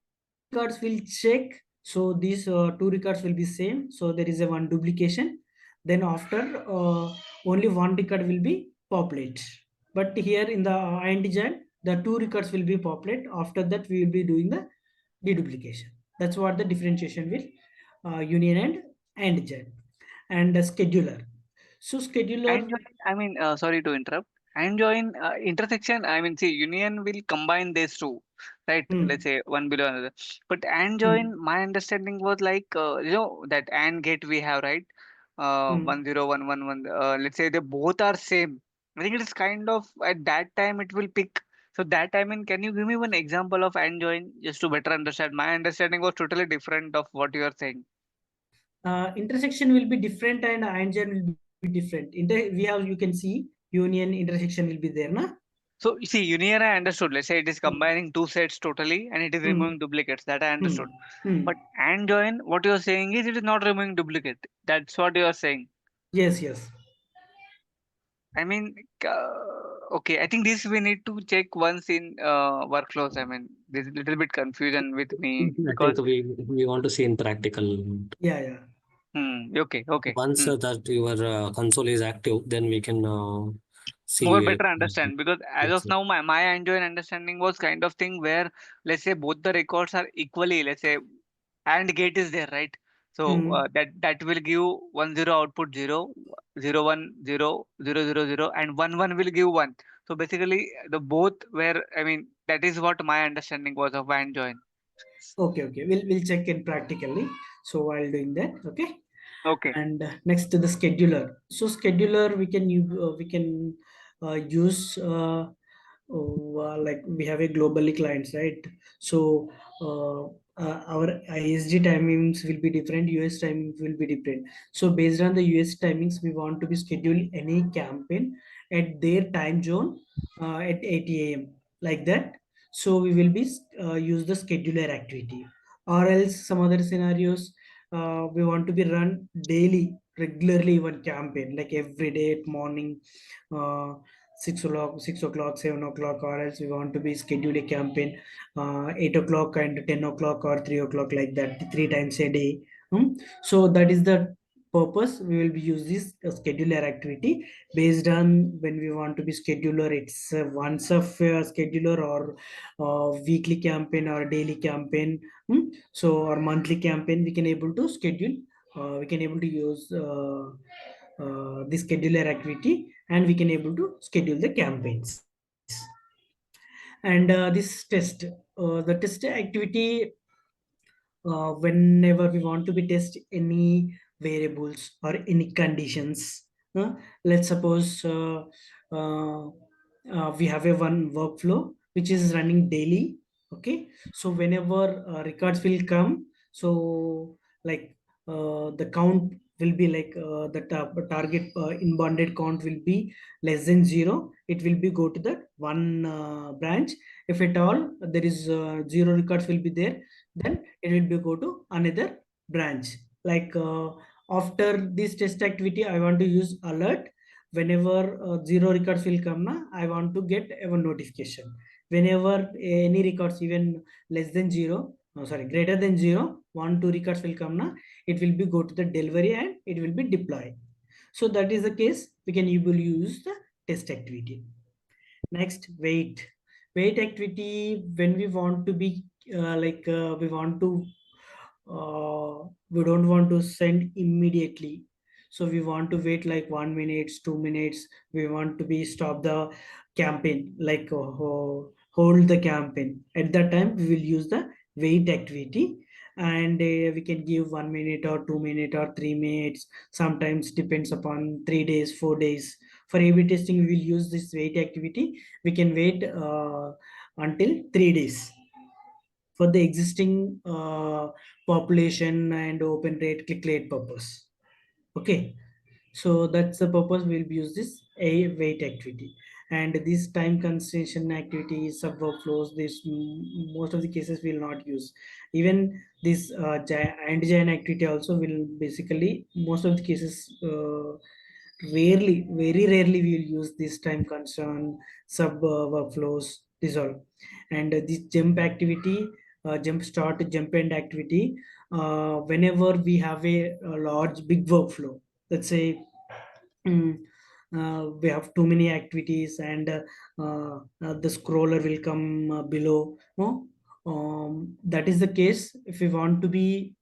records will check. So these two records will be same, so there is a one duplication. Then after, only one record will be populate. But here in the and join, the two records will be populate. After that we will be doing the deduplication. That's what the differentiation will union and join. And the scheduler. So scheduler. And join, I mean, sorry to interrupt. And join intersection, I mean, see, union will combine these two, right? Let's Hmm, say one below another. But and hmm, join, my understanding was like, that and gate we have, right? hmm. 10111. Let's say they both are same. I think it is kind of at that time it will pick. So that I mean, can you give me one example of and join just to better understand? My understanding was totally different of what you are saying. Intersection will be different and engine will be different. We have, you can see union intersection will be there, na? So you see, Union I understood. Let's say it is Hmm, combining two sets totally and it is hmm, removing duplicates. That I hmm, understood. hmm. But and join, what you are saying is it is not removing duplicate. That's what you are saying. Yes, yes. I mean, okay. I think this we need to check once in workflows. I mean, there's a little bit confusion with me I think because. we want to see in practical. Yeah, yeah. Okay, okay. Once that your console is active, then we can More see. better understand because as Yes, of now my enjoy and understanding was kind of thing where let's say both the records are equally, let's say, and gate is there, right? So Hmm. that will give 10 output 0, 01, 0, 0, 0, 0, and 11 will give 1. So basically the both were, I mean, that is what my understanding was of and join. Okay, okay. We'll check it practically. So while doing that, okay. Okay. And next to the scheduler. So scheduler we can use like we have a globally clients, right? So our ISG timings will be different, US timings will be different. So based on the US timings, we want to be schedule any campaign at their time zone at 8 a.m. like that. So we will be use the scheduler activity. Or else some other scenarios, we want to be run daily regularly one campaign, like every day at morning, uh, 6 o'clock, 6 o'clock, 7 o'clock. Or else we want to be schedule a campaign 8 o'clock and 10 o'clock or 3 o'clock, like that, three times a day. So that is the purpose. We will be use this scheduler activity. Based on when we want to be scheduler, it's once of scheduler, or weekly campaign or daily campaign. So our monthly campaign we can able to schedule, we can able to use the scheduler activity, and we can able to schedule the campaigns. And this test, the test activity, whenever we want to be test any variables or any conditions. Let's suppose uh, we have a one workflow which is running daily. Okay, so whenever records will come, so like the count will be like the target inbounded count will be less than zero. It will be go to the one branch. If at all there is zero records will be there, then it will be go to another branch. Like after this test activity, I want to use alert. Whenever zero records will come, na, I want to get a notification. Whenever any records even less than zero, no, sorry, greater than zero, one, two records will come, na, it will be go to the delivery and it will be deployed. So that is the case. We can able use the test activity. Next, wait. Wait activity when we want to be we want to we don't want to send immediately, so we want to wait like 1 minute 2 minutes. We want to be stop the campaign, like hold the campaign. At that time we will use the wait activity, and we can give 1 minute or 2 minute or 3 minutes. Sometimes depends upon 3 days 4 days. For A/B testing we will use this wait activity. We can wait until 3 days for the existing population and open rate click rate purpose. Okay, so that's the purpose we'll use this a wait activity. And this time constriction activity sub workflows, this most of the cases will not use. Even this and giant activity also will basically most of the cases rarely, very rarely we will use this time concern sub workflows, this all. And this jump activity, jump start jump end activity, whenever we have a large big workflow. Let's say mm, we have too many activities, and the scroller will come below, no? That is the case. If we want to be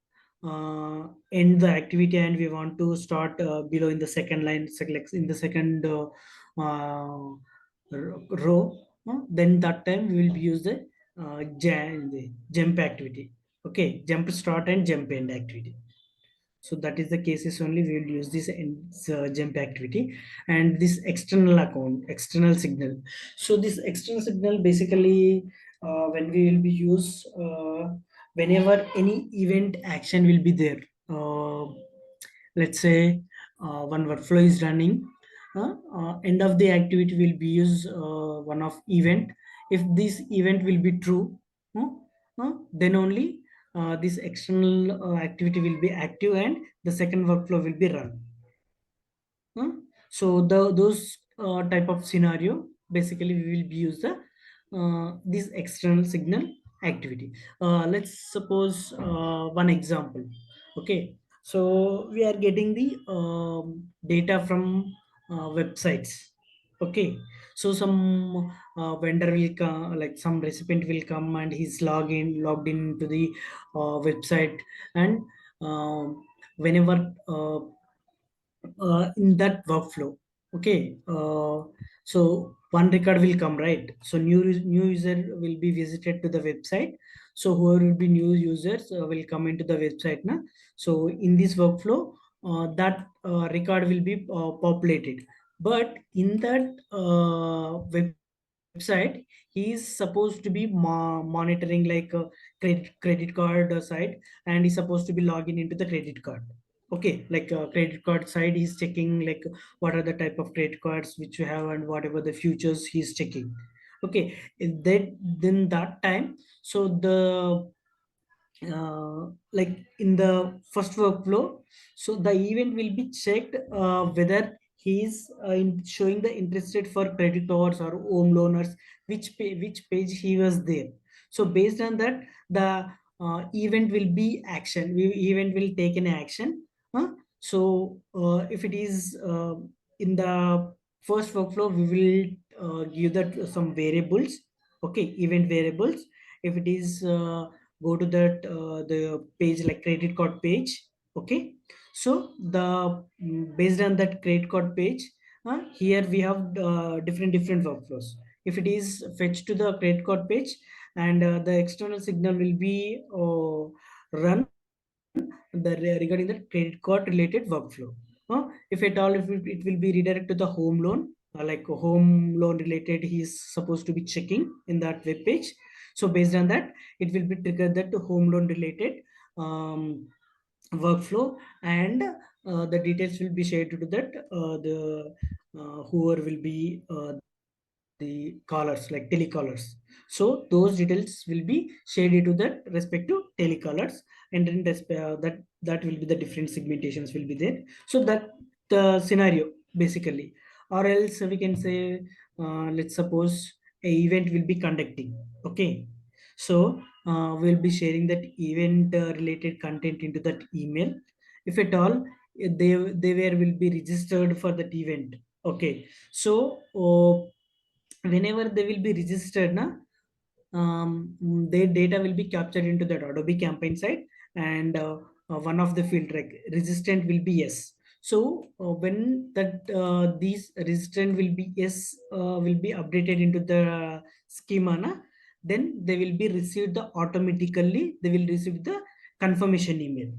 end the activity and we want to start below in the second line, like in the second row, then that time we will use the jump activity. Okay, jump start and jump end activity. So that is the cases only we will use this in jump activity. And this external account, external signal. So this external signal basically when we will be use whenever any event action will be there. Let's say one workflow is running, end of the activity will be use one of event. If this event will be true, then only this external activity will be active and the second workflow will be run. So those type of scenario basically we will be use the this external signal activity. Let's suppose one example. Okay, so we are getting the data from websites. Okay, so some vendor will come, like some recipient will come and he's logged into the website. And whenever in that workflow, okay, so one record will come, right? So new user will be visited to the website. So whoever will be new users will come into the website now. So in this workflow, that record will be populated. But in that website, he is supposed to be monitoring like a credit card side, and he's supposed to be logging into the credit card. Okay, like credit card side he's checking like what are the type of credit cards which you have and whatever the futures he's checking. Okay, in that then that time, so the like in the first workflow, so the event will be checked whether he is showing the interested for credit cards or home loaners, which page he was there. So based on that, the event will be action, event will take an action. So if it is in the first workflow, we will give that some variables. Okay, event variables. If it is go to that the page like credit card page. Okay, so the based on that credit card page, here we have different workflows. If it is fetched to the credit card page, and the external signal will be run regarding the credit card related workflow. If at all, if it will be redirected to the home loan, like a home loan related, he is supposed to be checking in that web page. So based on that, it will be triggered that to home loan related workflow, and the details will be shared to that the whoever will be the callers, like telecallers. So those details will be shared into that respective telecallers, and then that will be the different segmentations will be there. So that the scenario basically, or else we can say, let's suppose a event will be conducting. Okay, so we'll be sharing that event related content into that email. If at all they were will be registered for that event. Okay, so whenever they will be registered na, their data will be captured into that Adobe campaign site, and one of the field like resistant will be yes. So when that these resistant will be yes, will be updated into the schema na, then they will be received the automatically, they will receive the confirmation email.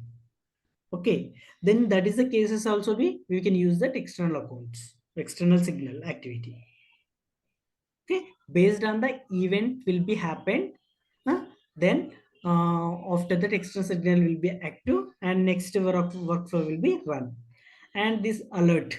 Okay, then that is the cases also we can use that external accounts, external signal activity. Okay, based on the event will be happened, then after that extra signal will be active, and next workflow will be run. And this alert,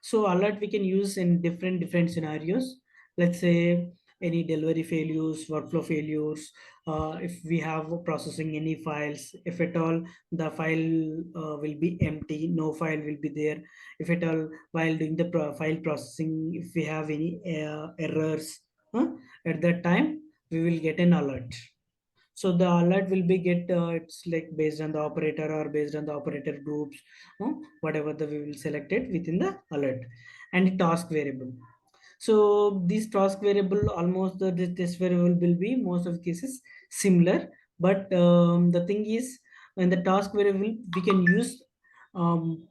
so alert we can use in different scenarios. Let's say any delivery failures, workflow failures, if we have processing any files, if at all the file will be empty, no file will be there. If at all while doing the file processing, if we have any errors, huh, at that time we will get an alert. So the alert will be get it's like based on the operator or based on the operator groups, whatever the we will select it within the alert. And the task variable, so this task variable almost the test variable will be most of the cases similar. But the thing is, in the task variable we can use um,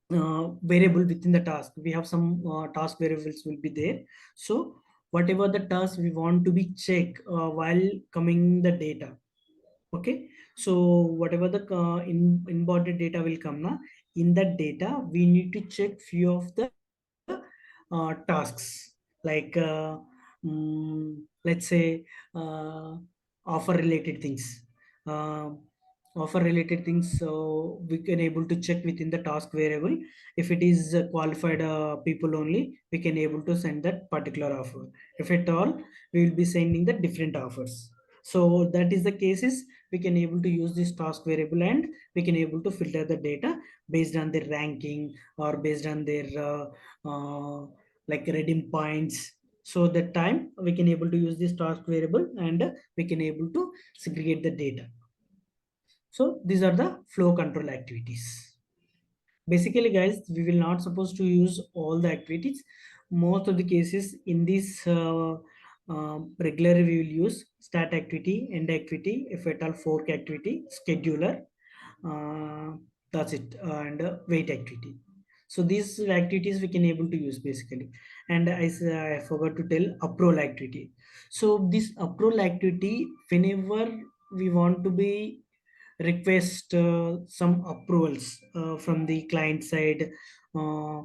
variable within the task. We have some task variables will be there. So whatever the task we want to be check while coming the data. Okay, so whatever the inbounded data will come now, in that data we need to check few of the tasks, like let's say uh, offer related things, uh, offer related things. So we can able to check within the task variable. If it is qualified people only, we can able to send that particular offer. If at all, we will be sending the different offers. So that is the cases we can able to use this task variable, and we can able to filter the data based on their ranking or based on their like redeem points. So that time we can able to use this task variable, and we can able to segregate the data. So these are the flow control activities. Basically guys, we will not supposed to use all the activities. Most of the cases in this regularly we will use start activity, end activity, if at all fork activity, scheduler, uh, that's it, and wait activity. So these activities we can able to use basically. And I forgot to tell approval activity. So this approval activity, whenever we want to be request some approvals from the client side, uh,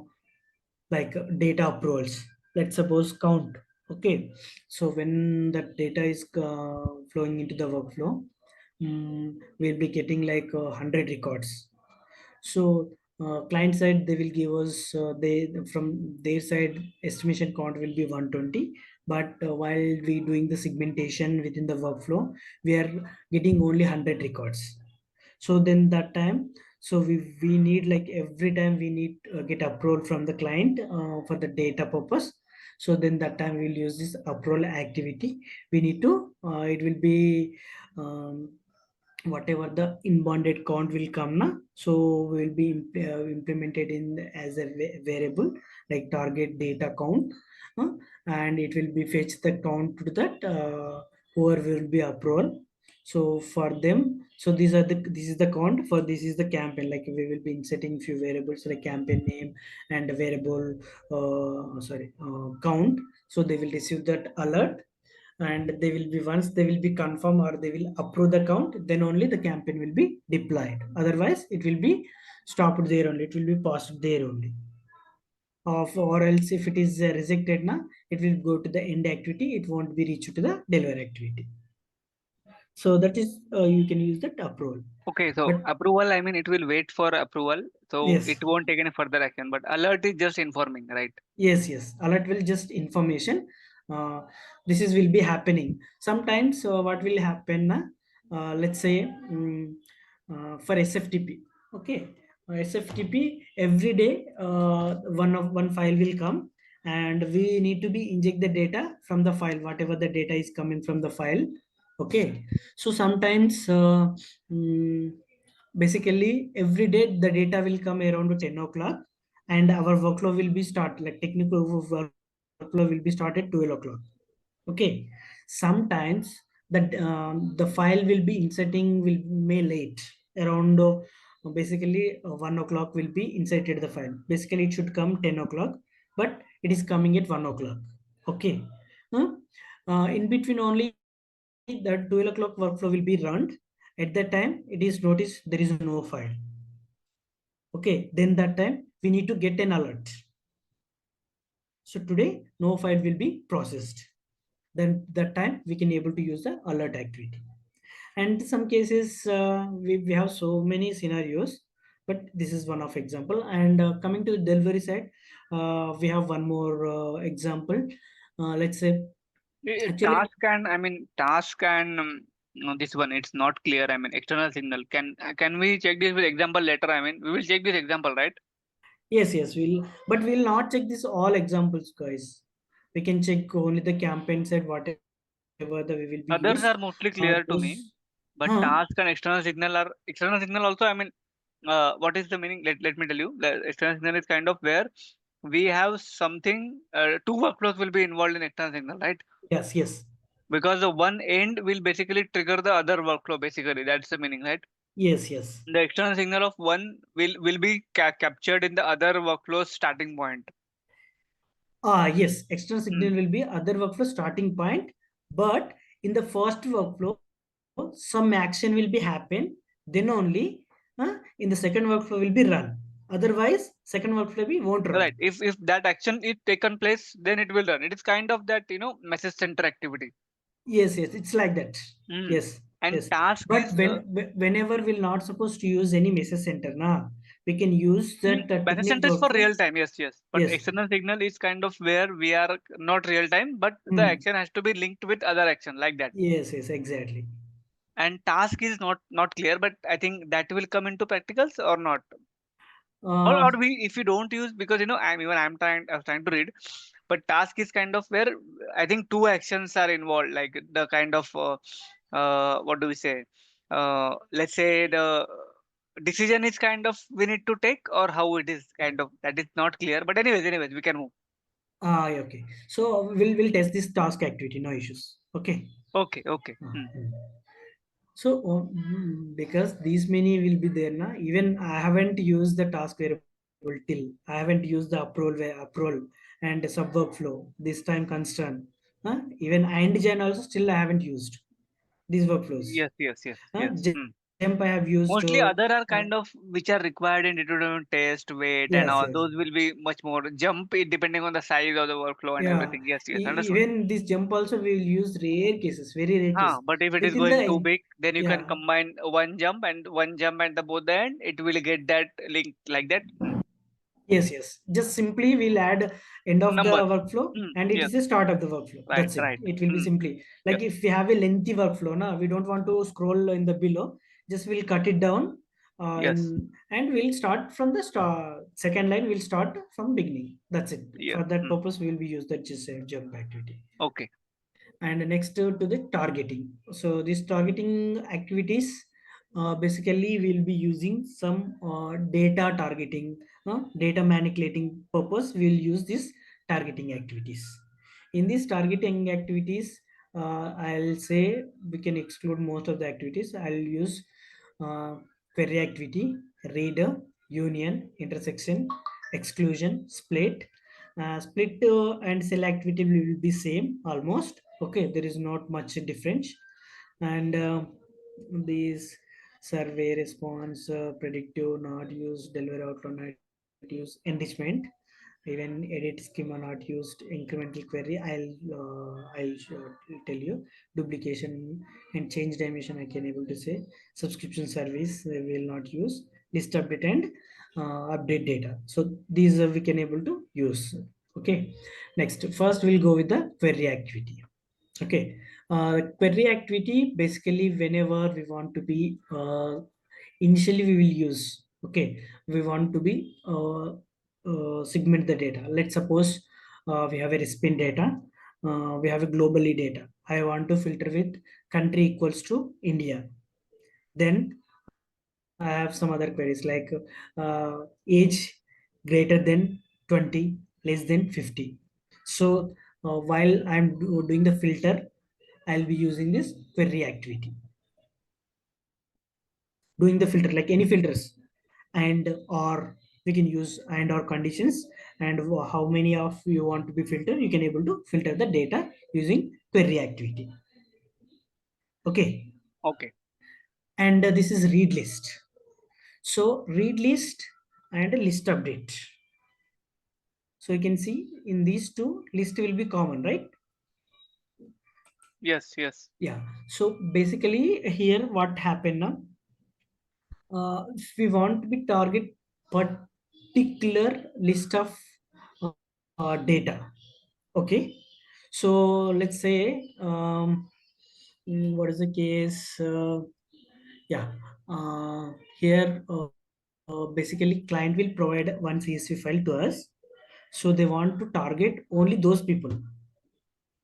like data approvals, let's suppose count. Okay, so when that data is flowing into the workflow, we'll be getting like 100 records. So client side they will give us they from their side estimation count will be 120. But while we doing the segmentation within the workflow, we are getting only 100 records. So then that time, so we need like every time we need get approval from the client for the data purpose. So then that time we'll use this approval activity. We need to it will be whatever the inbounded count will come na, so will be implemented in as a variable like target data count, and it will be fetch the count to that whoever will be approval. So for them, so these are the this is the count for this is the campaign, like we will be inserting few variables like campaign name and variable count. So they will receive that alert, and they will be, once they will be confirmed or they will approve the count, then only the campaign will be deployed. Otherwise it will be stopped there only, it will be paused there only. Of, or else if it is rejected now, it will go to the end activity, it won't be reached to the deliver activity. So that is you can use that approval. Okay, so But approval, I mean, it will wait for approval, so yes, it won't take any further action. But alert is just informing, right? yes, alert will just information. uh, this is will be happening sometimes. What will happen na? Let's say for SFTP, okay, SFTP every day one file will come, and we need to be inject the data from the file, whatever the data is coming from the file. Okay, so sometimes mm, basically every day the data will come around 10 o'clock, and our workflow will be start, like technical workflow will be started 12 o'clock. Okay, sometimes the file will be inserting will may late around basically 1 o'clock will be inserted the file. Basically it should come 10 o'clock, but it is coming at 1 o'clock. Okay. Huh? In between only the 12 o'clock workflow will be run. At that time it is noticed there is no file. Okay, then that time we need to get an alert. So today no file will be processed. Then that time we can able to use the alert activity. And some cases we have so many scenarios, but this is one of example. And coming to the delivery side, we have one more example. Let's say actually, Task and I mean task and no, this one it's not clear. I mean external signal. Can we check this with example later? I mean we will check this example, right? yes, but we'll not check this all examples, guys. We can check only the campaign side, whatever the we will be used. Others are mostly clear Those, to me, but huh? task and external signal also. I mean, what is the meaning? Let me tell you. The external signal is kind of where we have something. Two workflows will be involved in external signal, right? Yes, Because the one end will basically trigger the other workflow. Basically, that's the meaning, right? yes. The external signal of one will be captured in the other workflow's starting point. Yes, external signal Hmm. will be other workflow starting point, but in the first workflow, some action will be happen. Then only in the second workflow will be run. Otherwise, second workflow be won't Right. run. If that action is taken place, then it will run. It is kind of that message center activity. Yes, it's like that. Hmm. Yes, And yes. task But is whenever we're not supposed to use any message center, na, we can use that message technique center is for workflow. real time. Yes. But Yes. external signal is kind of where we are not real time, but the Hmm. action has to be linked with other action like that. Yes, exactly. And task is not clear, but I think that will come into practicals or not. Uh, Or we if you don't use because I'm trying to read, but task is kind of where I think two actions are involved, like the kind of what do we say? Let's say the decision is kind of we need to take or how it is kind of that is not clear. But anyways, we can move. okay. So we'll test this task activity, no issues. Okay. Okay. So because these many will be there now, even I haven't used the task variable till. I haven't used the approval and sub workflow this time constraint. Even and gen also still I haven't used these workflows. Yes. Jump I have used. Mostly other are kind of which are required in deployment test, weight, and all. Yes. Those will be much more jump depending on the size of the workflow and Yeah. everything. Yes, understood. Even this jump also we will use rare cases, very rare cases. But if it is Within going too the big, then you can yeah. combine one jump at the both the end. It will get that link like that. Yes. Just simply we'll add end of the Number. workflow and it Yes. is the start of the workflow. That's it. Right. It will be simply Yes. like if we have a lengthy workflow, now we don't want to scroll in the below. Just we'll cut it down Yes. in and we'll start from the second line. We'll start from beginning. That's it. Yes. For that purpose, we will be use that just jump activity. Okay. And next to the targeting, so these targeting activities basically we'll be using some data targeting, data manipulating purpose. We'll use these targeting activities. In these targeting activities, I'll say we can exclude most of the activities. I'll use uh, query activity, reader, union, intersection, exclusion, split, Split and sell activity will be same almost. Okay, there is not much difference. And these survey response, predictive, not use, deliver outcome, not use, enrichment, even edit schema not used, incremental query I'll tell you, duplication and change dimension I can able to say, subscription service we will not use, list update and update data. So these we can able to use. Okay, next, first we'll go with the query activity. Okay, query activity basically whenever we want to be initially we will use. Okay, we want to be segment the data. Let's suppose we have a recipient data, we have a globally data. I want to filter with country equals to India. Then I have some other queries like age greater than 20, less than 50. So while I'm doing the filter, I'll be using this query activity, doing the filter like any filters, and or we can use and or conditions, and how many of you want to be filtered, you can able to filter the data using query activity. Okay, Okay. and this is read list. So read list and list update. So you can see in these two, list will be common, right? Yes, yes. Yeah. So basically here what happened now, if we want to be target particular list of data. Okay, so let's say what is the case, yeah, here basically client will provide one CSV file to us, so they want to target only those people.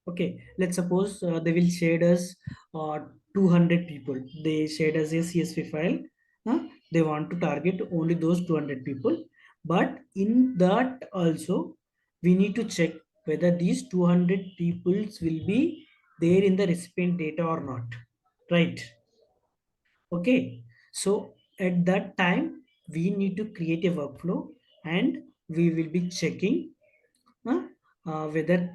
Okay, let's suppose they will share us 200 people. They shared us a CSV file. huh? They want to target only those 200 people. But in that also, we need to check whether these 200 peoples will be there in the recipient data or not. Right. Okay. So at that time, we need to create a workflow, and we will be checking huh, whether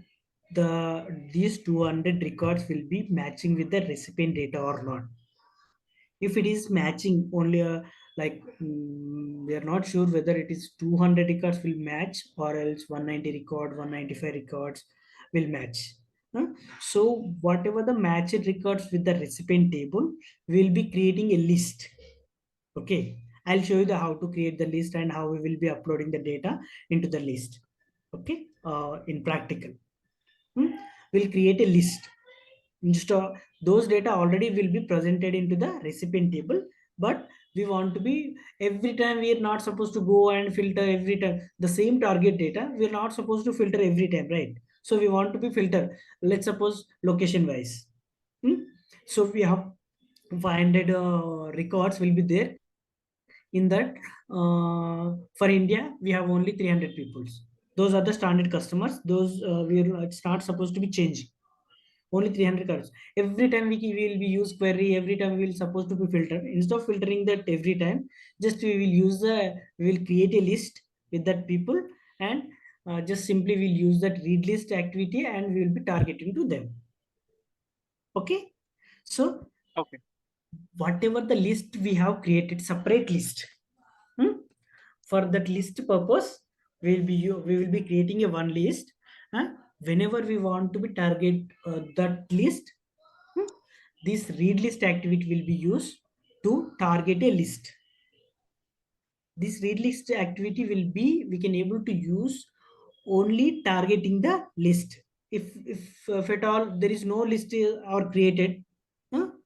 these 200 records will be matching with the recipient data or not. If it is matching only like we are not sure whether it is 200 records will match, or else 190 record 195 records will match. huh? So whatever the matched records with the recipient table, we will be creating a list. Okay, I'll show you the how to create the list and how we will be uploading the data into the list. Okay, in practical. Hmm? We'll create a list. Instead of those data already will be presented into the recipient table, but we want to be every time we are not supposed to go and filter every time the same target data. We are not supposed to filter every time, right? So we want to be filter. Let's suppose location wise. Hmm? So we have 500 records will be there in that. For India, we have only 300 peoples. Those are the standard customers. Those it's not supposed to be changing. Only 300 cards. Every time we will be use query. Every time we will supposed to be filter. Instead of filtering that every time, just we will use the we will create a list with that people, and just simply we'll use that read list activity, and we will be targeting to them. Okay, so Okay. whatever the list we have created separate list. Hmm? For that list purpose, we will be creating a one list. huh? Whenever we want to be target that list, hmm, this read list activity will be used to target a list. This read list activity will be we can able to use only targeting the list. If at all there is no list or created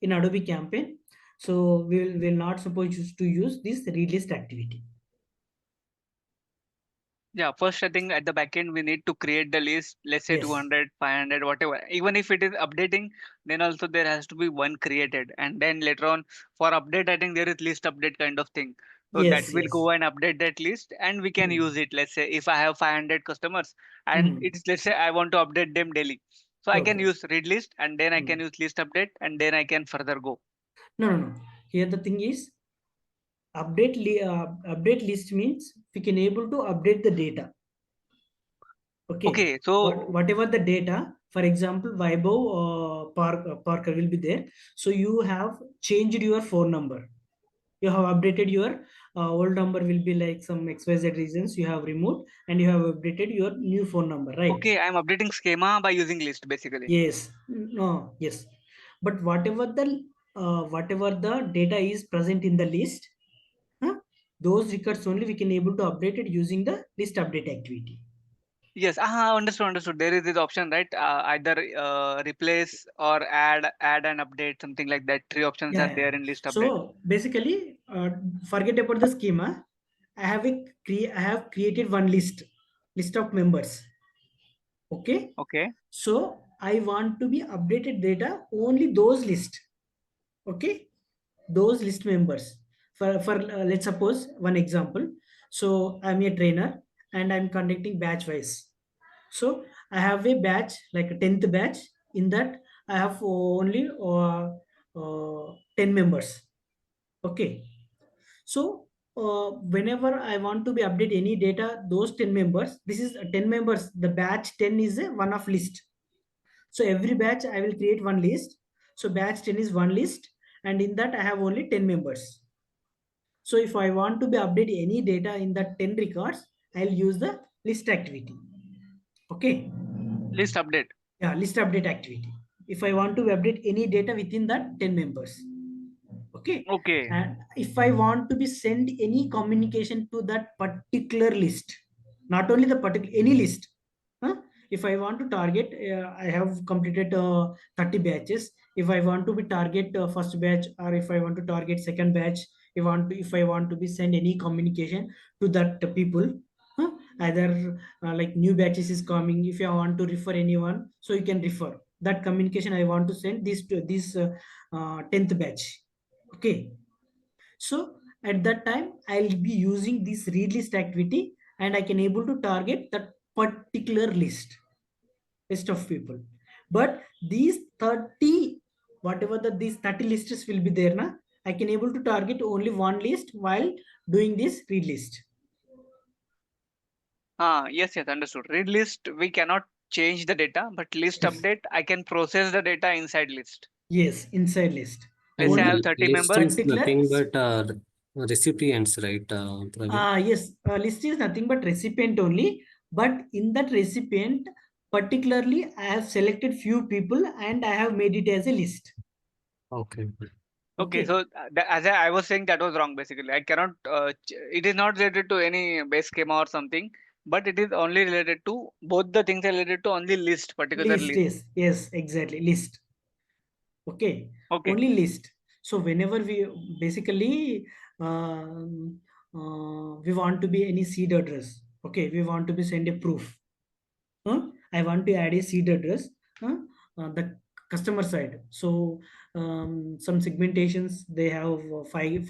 in Adobe Campaign, so we will not supposed to use this read list activity. Yeah, first I think at the back end we need to create the list, let's say Yes. 200, 500, whatever. Even if it is updating, then also there has to be one created. And then later on for update, I think there is list update kind of thing. So that Yes, will yes. go and update that list and we can Hmm. use it. Let's say if I have 500 customers and Hmm. it's, let's say I want to update them daily. So I can Okay. use read list and then I Hmm. can use list update and then I can further go. No, no, no. Here the thing is update list means we can able to update the data. Okay. Okay, so Whatever the data, for example, Vaibhav Parker will be there. So you have changed your phone number. You have updated your old number will be like some XYZ reasons you have removed, and you have updated your new phone number, right? okay, I'm updating schema by using list basically. Yes. No. Yes. But whatever the data is present in the list, huh, those records only we can able to update it using the list update activity. Yes, understood, understood. There is this option, right? Either replace or add and update, something like that. Three options Yeah, are yeah. there in list update. So basically, forget about the schema. I have created one list of members. Okay. Okay, So I want to be updated data only those list. Okay, those list members. For let's suppose one example. So I'm a trainer and I'm conducting batch wise. So I have a batch like a 10th batch. In that I have only 10 members. Okay. So whenever I want to be update any data, those 10 members, this is 10 members. The batch 10 is a one of list. So every batch I will create one list. So batch 10 is one list, and in that I have only 10 members. So if I want to be update any data in that 10 records, I'll use the list activity. Okay. list update. Yeah, list update activity. If I want to update any data within that 10 members. Okay. Okay, And if I want to be send any communication to that particular list, not only the particular any list, huh? If I want to target, I have completed 30 batches. If I want to be target first batch, or if I want to target second batch, if I want to be send any communication to that people, huh? Either like new batches is coming, if I want to refer anyone, so you can refer that communication I want to send this to this 10th batch. Okay. So at that time I'll be using this read list activity, and I can able to target that particular list of people. But these 30, whatever these 30 lists will be there na, I can able to target only one list while doing this read list. yes, yes, understood. Read list, we cannot change the data, but list Yes. update, I can process the data inside list. Yes, inside list. Let's say And I have Only 30 list members. is particular. nothing but recipients, right, Praveen? Yes, list is nothing but recipient only. But in that recipient, particularly, I have selected few people and I have made it as a list. Okay. Okay, so Okay. as I was saying, that was wrong basically. I cannot, it is not related to any base schema or something, but it is only related to both the things are related to only list, particular List list. is, yes, exactly. List. Okay. Okay, Only list. So whenever we basically we want to be any seed address. Okay. We want to be send a proof. I want to add a seed address, the customer side. So some segmentations they have five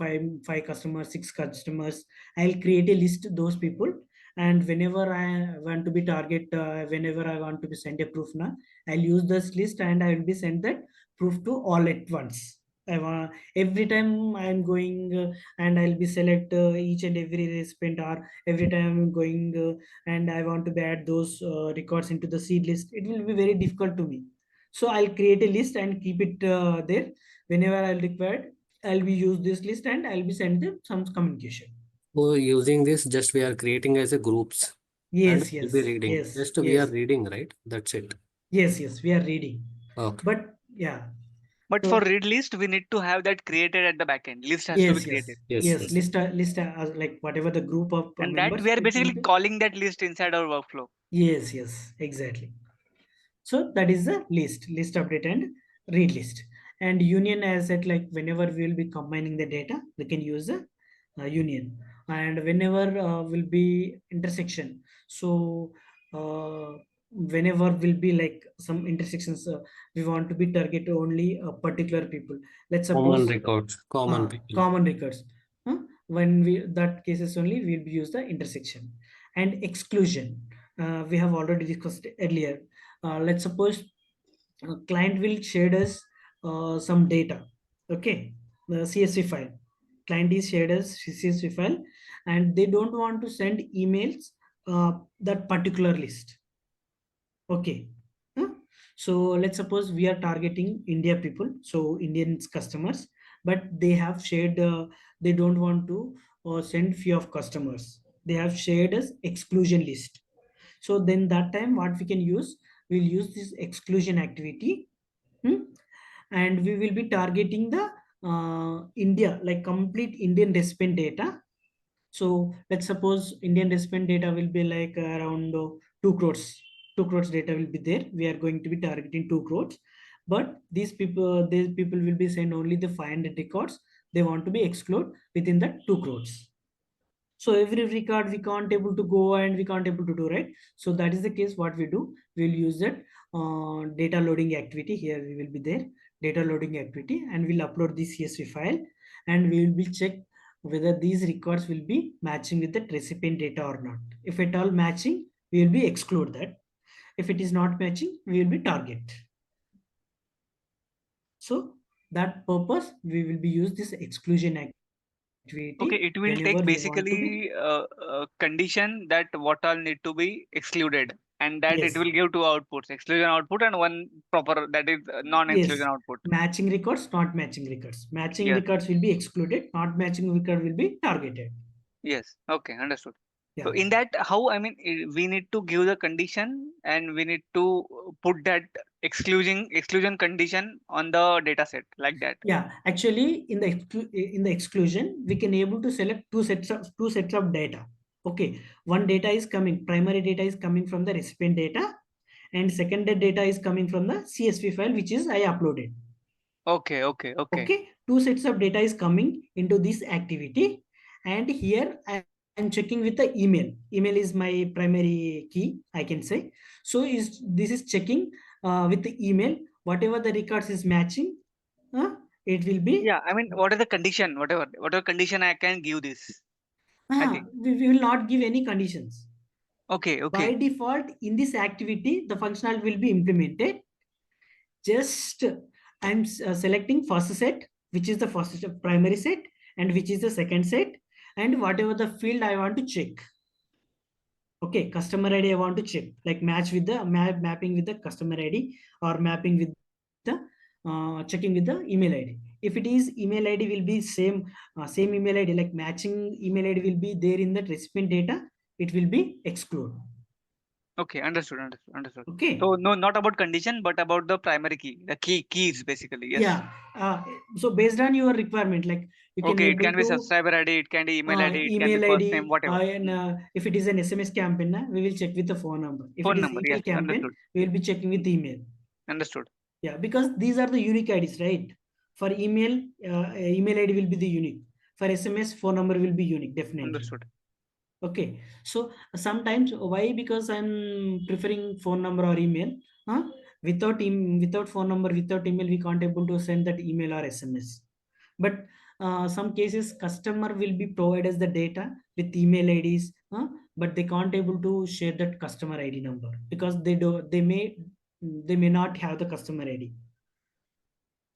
customers, six customers. I'll create a list of those people, and whenever I want to be target, whenever I want to be send a proof now, I'll use this list and I will be send that proof to all at once. I want every time I'm going and I'll be select each and every recipient, or every time I'm going and I want to add those records into the seed list, it will be very difficult to me. So I'll create a list and keep it there. Whenever I'll require, I'll be use this list and I'll be send them some communication. So using this, just we are creating as a groups and Yes, we'll be yes, reading. yes, Just we are yes, reading, right? That's it. yes, yes. We are reading, Okay. but yeah. but for So read list, we need to have that created at the backend. List has to be yes, yes, created, Yes, yes. yes. List like whatever the group of and that members, we are it will basically be. calling that list inside our workflow. Yes, yes, exactly. So that is the list update and read list. And union, as said, like whenever we will be combining the data, we can use the union. And whenever will be intersection. So whenever will be like some intersections, we want to be target only a particular people. Let's Common suppose records, common people. common records. Huh? When we that cases only we'll be use the intersection. And exclusion. We have already discussed earlier. Let's suppose client will share us some data. Okay, the CSV file. Client is shared us CSV file, and they don't want to send emails that particular list. Okay. Huh? So let's suppose we are targeting India people, so Indian customers, but they have shared, they don't want to send few of customers. They have shared as exclusion list. So then that time what we can use, we'll use this exclusion activity, hmm, and we will be targeting the India, like complete Indian recipient data. So let's suppose Indian recipient data will be like around 2 crores. 2 crores data will be there. We are going to be targeting 2 crores. But these people will be sent only the 500 records. They want to be excluded within the 2 crores. So every record we can't able to go and we can't able to do, right? So that is the case. What we do, we'll use that data loading activity. Here we will be there, data loading activity, and we'll upload the CSV file, and we will be check whether these records will be matching with the recipient data or not. If at all matching, we will be exclude that. If it is not matching, we will be target. So that purpose, we will be use this exclusion activity Okay, it will whenever take we want to be. basically condition that what all need to be excluded, and that it Yes. will give two outputs, exclusion output and one proper, that is non-exclusion Yes, output. matching records, not matching records. Matching Yes, records will be excluded, not matching record will be targeted. yes. Okay, understood. So Yeah, in that, how, I mean, we need to give the condition and we need to put that exclusion condition on the data set like that. yeah. Actually, in the in the exclusion, we can able to select two sets of data. Okay, one data is coming, primary data is coming from the recipient data, and secondary data is coming from the CSV file, which is I uploaded. Okay, okay, okay. Okay, two sets of data is coming into this activity, and here I am checking with the email is my primary key, I can say. So is this is checking with the email, whatever the records is matching, it will be. Yeah, I mean, what is the condition? Whatever condition I can give this, I think. We will not give any conditions. Okay, By okay. default, in this activity the functional will be implemented. Just I'm selecting first set, which is the first primary set, and which is the second set, and whatever the field I want to check. Okay, customer ID I want to check, like match with the mapping with the customer ID, or mapping with the checking with the email ID. If it is email ID will be same email ID, like matching email ID will be there in the recipient data, it will be exclude. Okay, understood, understood, understood. Okay. So no, not about condition, but about the primary key, the keys basically. Yes. Yeah. So based on your requirement, like you can Okay, it able can be to subscriber ID, it can be email ID, it can be email first name, ID, whatever. and if it is an SMS campaign, we will check with the phone number. If it Phone is number, yes, email campaign, understood, we will be checking with email. understood, Yeah, because these are the unique IDs, right? For email, email ID will be the unique. For SMS, phone number will be unique, definitely. understood. Okay, so sometimes why? Because I'm preferring phone number or email. Huh? Without phone number, without email, we can't able to send that email or SMS. But some cases, customer will be provided the data with email IDs, but they can't able to share that customer ID number because they may not have the customer ID.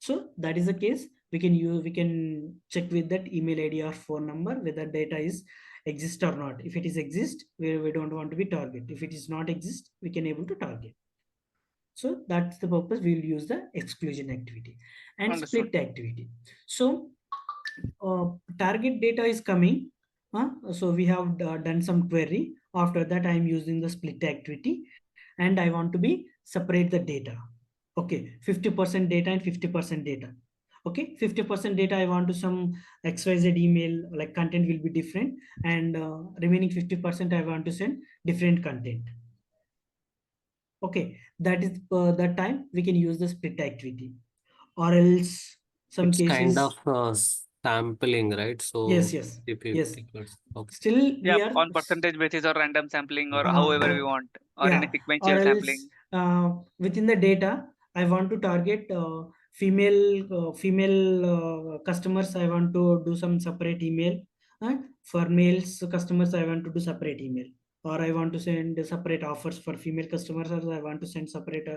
So that is the case. We can check with that email ID or phone number whether data is exist or not. If it is exist, we don't want to be target. If it is not exist, we can able to target. So that's the purpose. We will use the exclusion activity and Understood. split activity. So target data is coming. So we have done some query. After that, I am using the split activity, and I want to be separate the data. Okay, 50% data and 50% data. Okay, 50% data I want to some XYZ email, like content will be different, and remaining 50% I want to send different content. Okay, that is that time we can use the split activity, or else some It's kind of cases. sampling, right? Yes, So yes, if yes. 50%. Okay. Still Yeah, we are on percentage basis or random sampling or Okay. however we uh, want, or any yeah, or sequential else sampling. within the data I want to target female customers. I want to do some separate email, for males customers I want to do separate email, or I want to send separate offers for female customers, or I want to send separate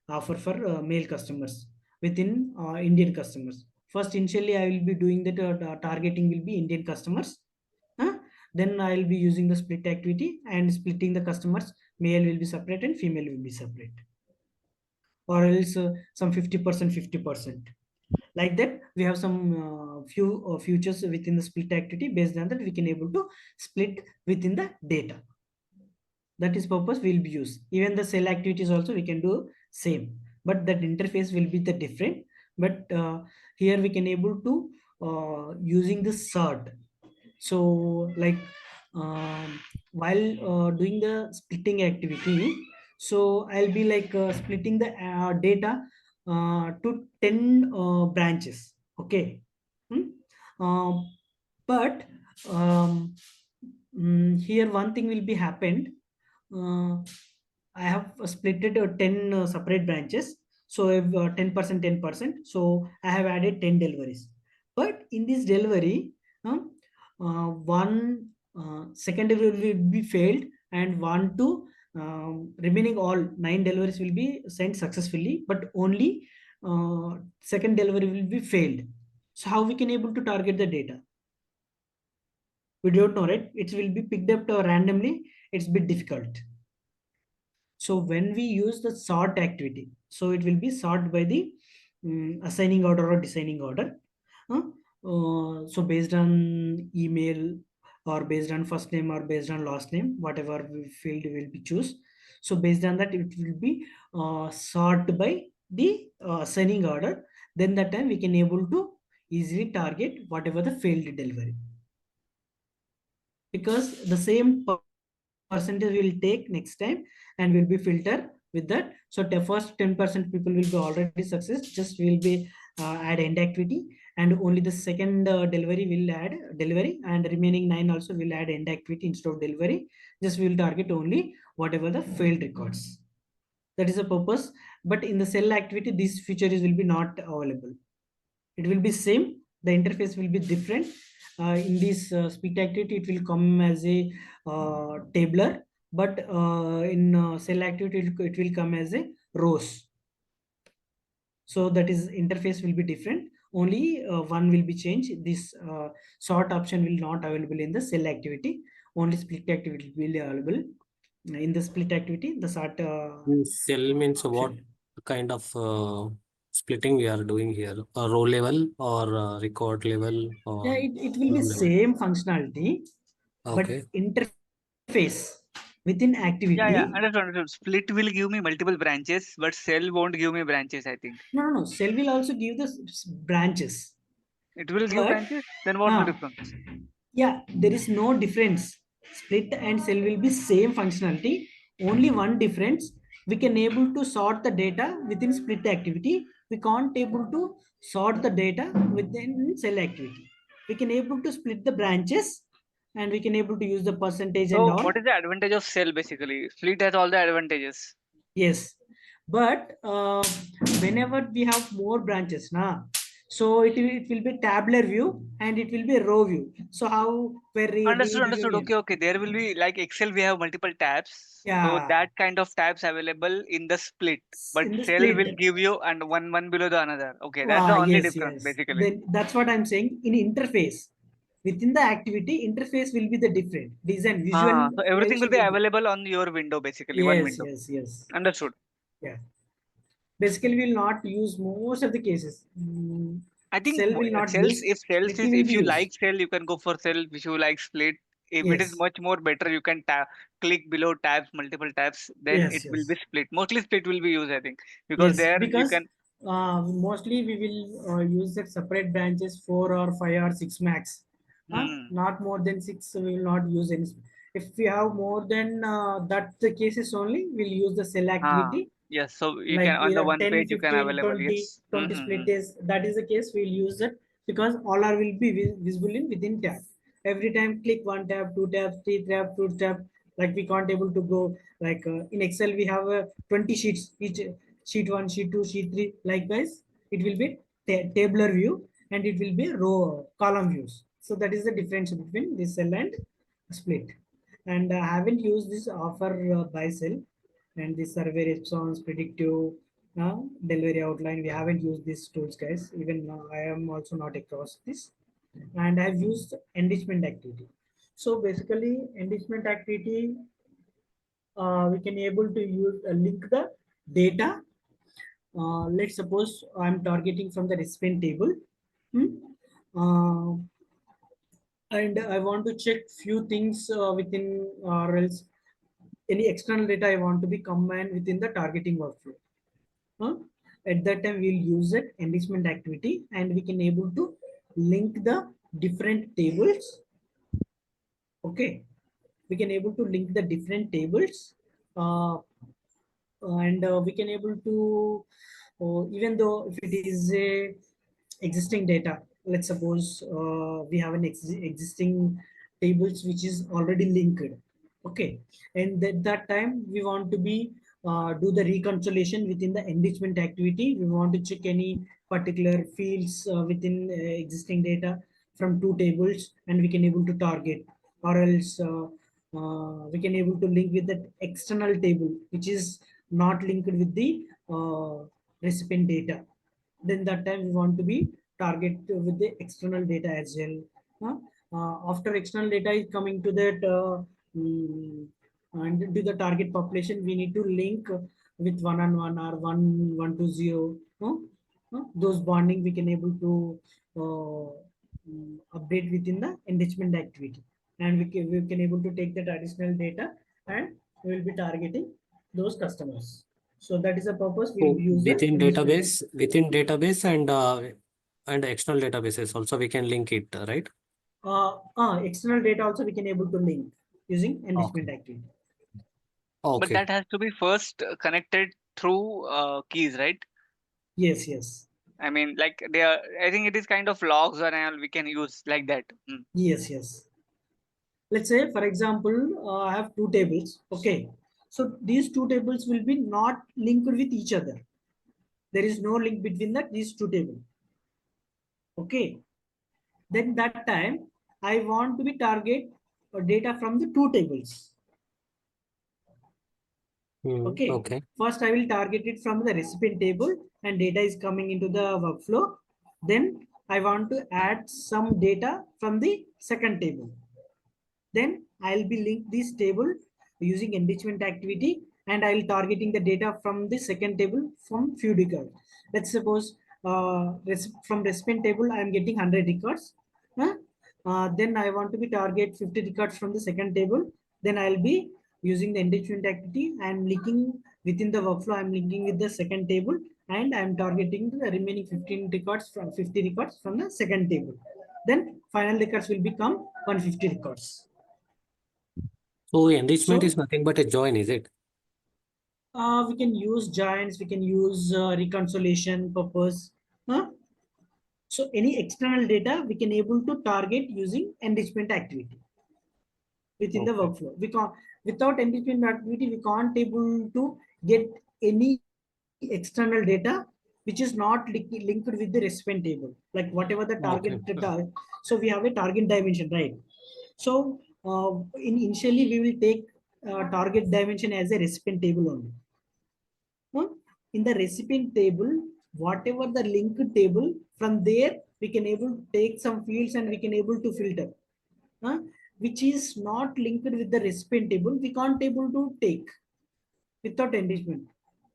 offer for male customers within Indian customers. First initially I will be doing that targeting will be Indian customers. Huh? then I'll be using the split activity and splitting the customers. Male will be separate and female will be separate, or else some 50%, 50%. Like that, we have some few futures within the split activity. Based on that, we can able to split within the data. That is purpose will be used. Even the cell activities also we can do same, but that interface will be the different. But here we can able to using the sort. So like while doing the splitting activity, so I'll be like splitting the data to 10 branches. Okay. Hmm? Um, but here one thing will be happened. uh, I have split it 10 separate branches. So if 10%, 10%. So I have added 10 deliveries. But in this delivery, one second delivery will be failed, and one to remaining all 9 deliveries will be sent successfully, but only second delivery will be failed. So how we can able to target the data? We don't know, right? It will be picked up randomly. It's a bit difficult. So when we use the sort activity, so it will be sort by the assigning order or designing order. Uh, so based on email, or based on first name, or based on last name, whatever field will be choose. So based on that, it will be sort by the assigning order. Then that time we can able to easily target whatever the failed delivery, because the same percentage will take next time and will be filtered with that. So the first 10% people will be already success, just will be add end activity, and only the second delivery will add delivery, and remaining 9 also will add end activity instead of delivery. Just will target only whatever the failed records. That is the purpose. But in the cell activity, this feature is will be not available. It will be same, the interface will be different. In this split activity, it will come as a tabular, but in cell activity, it will come as a rows. So that is interface will be different. Only one will be changed. This sort option will not available in the cell activity. Only split activity will be available. In the split activity, the sort Cell means what option. kind of splitting we are doing here? A row level or record level Yeah, or it will be column level? same functionality, but Okay. interface within Yeah, yeah, activity. understood, understood. Split will give me multiple branches, but cell won't give me branches, I think. No, no, no. Cell will also give the branches, It will give but branches, then what's the uh, difference? yeah, there is no difference. Split and cell will be same functionality. Only one difference. We can able to sort the data within split activity. We can't able to sort the data within cell activity. We can able to split the branches, and we can able to use the percentage and So what all. is the advantage of cell basically? Split has all the advantages. Yes, but whenever we have more branches, so it will be tabular view and it will be row view. So how where Understood, do you understood. mean? Okay, okay. There will be like Excel, we have multiple tabs. So Yeah, that kind of tabs available in the split. But in the cell will split. give you and one below the another. Okay, that's the only Yes, difference yes. basically. Then that's what I'm saying. In interface, within the activity, interface will be the different design, So everything will visualization be will be. available on your window basically, one Yes, window. yes, yes. Understood. Yeah. Basically, will not use most of the cases. I think Cell will not cells, use. if cells Splitting is, will if be you used. like cell, you can go for cell. If you like split, if it is Yes, much more better, you can click below tabs, multiple tabs, then it yes, will be yes. split. Mostly split will be used, I think, because Yes, there you because can. mostly we will use that separate branches 4 or 5 or 6 max. Hmm. Not more than 6, we will not use any. If we have more than that, the cases only, we'll use the cell Ah, activity, yes. So you can like on the either one 10, page you can 15, available. 20, Yes. 20 split is. That is the case, we'll use it, because all are will be visible in within tab. Every time click one tab, two tabs, three tab, two tab. Like we can't able to go like in Excel we have 20 sheets, each sheet one, sheet two, sheet three. Likewise, it will be tabular view, and it will be row column views. So that is the difference between this cell and split. And I haven't used this offer by cell, and the survey response, predictive, delivery outline. We haven't used these tools, guys. Even I am also not across this. And I've used enrichment activity. So basically, enrichment activity, we can able to use link the data. Let's suppose I'm targeting from the recipient table, hmm? uh, and I want to check few things within, or else any external data I want to be combined within the targeting workflow. Huh? At that time, we'll use it enrichment activity, and we can able to link the different tables. Okay, we can able to link the different tables, uh, and we can able to, even though if it is a existing data, let's suppose we have an existing tables which is already linked. Okay, and at that time we want to be do the reconciliation within the enrichment activity. We want to check any particular fields within existing data from two tables, and we can able to target, or else we can able to link with that external table which is not linked with the recipient data. Then that time we want to be target with the external data as well. After external data is coming to that, mm, and to the target population, we need to link with one on one or 1 1 to 0. Those bonding we can able to update within the enrichment activity, and we can able to take that additional data, and we will be targeting those customers. So that is the purpose we So will use the enrichment. within database and external databases also we can link it, right? External data also we can able to link using enrichment Okay. activity. But Okay. that has to be first connected through keys, right? Yes, yes, I mean, like they are. I think it is kind of logs or all we can use like that. yes, yes. Let's say, for example, I have two tables. Okay, so these two tables will be not linked with each other. There is no link between these two tables. Okay, then that time I want to be target data from the two tables. Okay, Okay. first I will target it from the recipient table, and data is coming into the workflow. Then I want to add some data from the second table. Then I'll be link this table using enrichment activity, and I'll targeting the data from the second table from few records. Let's suppose from recipient table I'm getting 100 records. Huh? Then I want to be target 50 records from the second table. Then I'll be using the enrichment activity. I'm linking within the workflow. I'm linking with the second table, and I'm targeting the remaining 15 records from 50 records from the second table. Then final records will become 150 records. So enrichment is So nothing but a join, is it? we can use giants, we can use reconciliation purpose. Huh? So any external data we can able to target using enrichment activity within the Okay. workflow. We can't, without enrichment activity, we can't able to get any external data which is not linked with the recipient table. Like whatever the Okay. target, so we have a target dimension, right? So initially we will take target dimension as a recipient table only. Huh? In the recipient table, whatever the linked table, from there we can able to take some fields and we can able to filter. Huh? Which is not linked with the recipient table, we can't able to take without enrichment.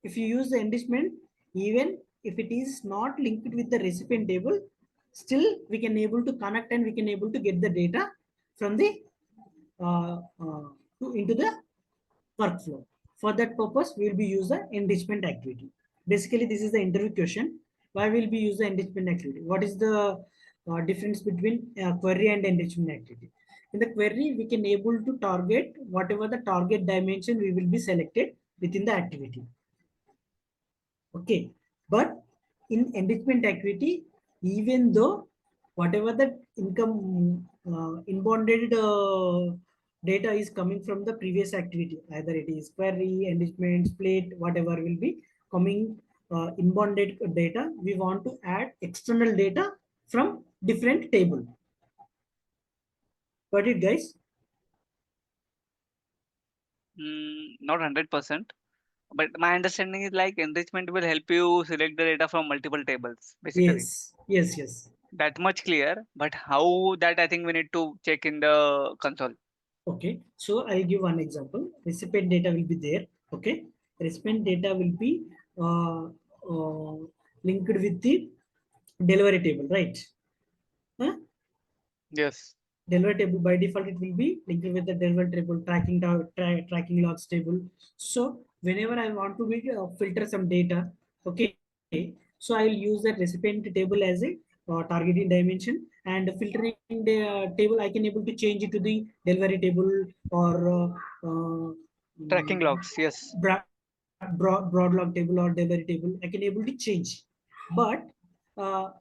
If you use the enrichment, even if it is not linked with the recipient table, still we can able to connect and we can able to get the data from the into the workflow. For that purpose, we will be use the enrichment activity. Basically, this is the interview question. Why will we use the enrichment activity? What is the difference between query and enrichment activity? In the query, we can able to target whatever the target dimension we will be selected within the activity. Okay, but in enrichment activity, even though whatever the income inbounded data is coming from the previous activity, either it is query, enrichment, split, whatever will be coming inbounded data, we want to add external data from different table. Got it, guys? Not 100%. But my understanding is like enrichment will help you select the data from multiple tables, basically. Yes, yes, yes. that much clear, but how that I think we need to check in the console. Okay, so I'll give one example. Recipient data will be there. Okay, recipient data will be uh, linked with the delivery table, right? Huh? Yes. Delivery table by default it will be linked with the delivery table tracking logs table. So whenever I want to filter some data, okay, so I'll use that recipient table as a targeting dimension, and filtering the table I can able to change it to the delivery table or Tracking logs. Yes. broad log table or delivery table. I can able to change, but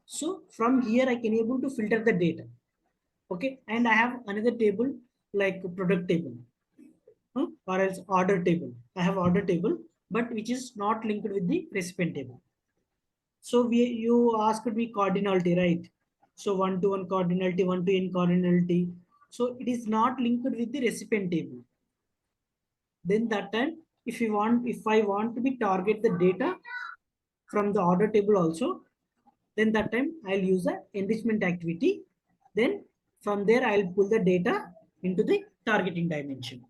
so from here I can able to filter the data. Okay, and I have another table like product table, or else order table. I have order table, but which is not linked with the recipient table. So you asked me cardinality, right? So one to one cardinality, one to n cardinality, so it is not linked with the recipient table. Then that time, if I want to be target the data from the order table also, then that time I'll use the enrichment activity. Then from there I'll pull the data into the targeting dimension.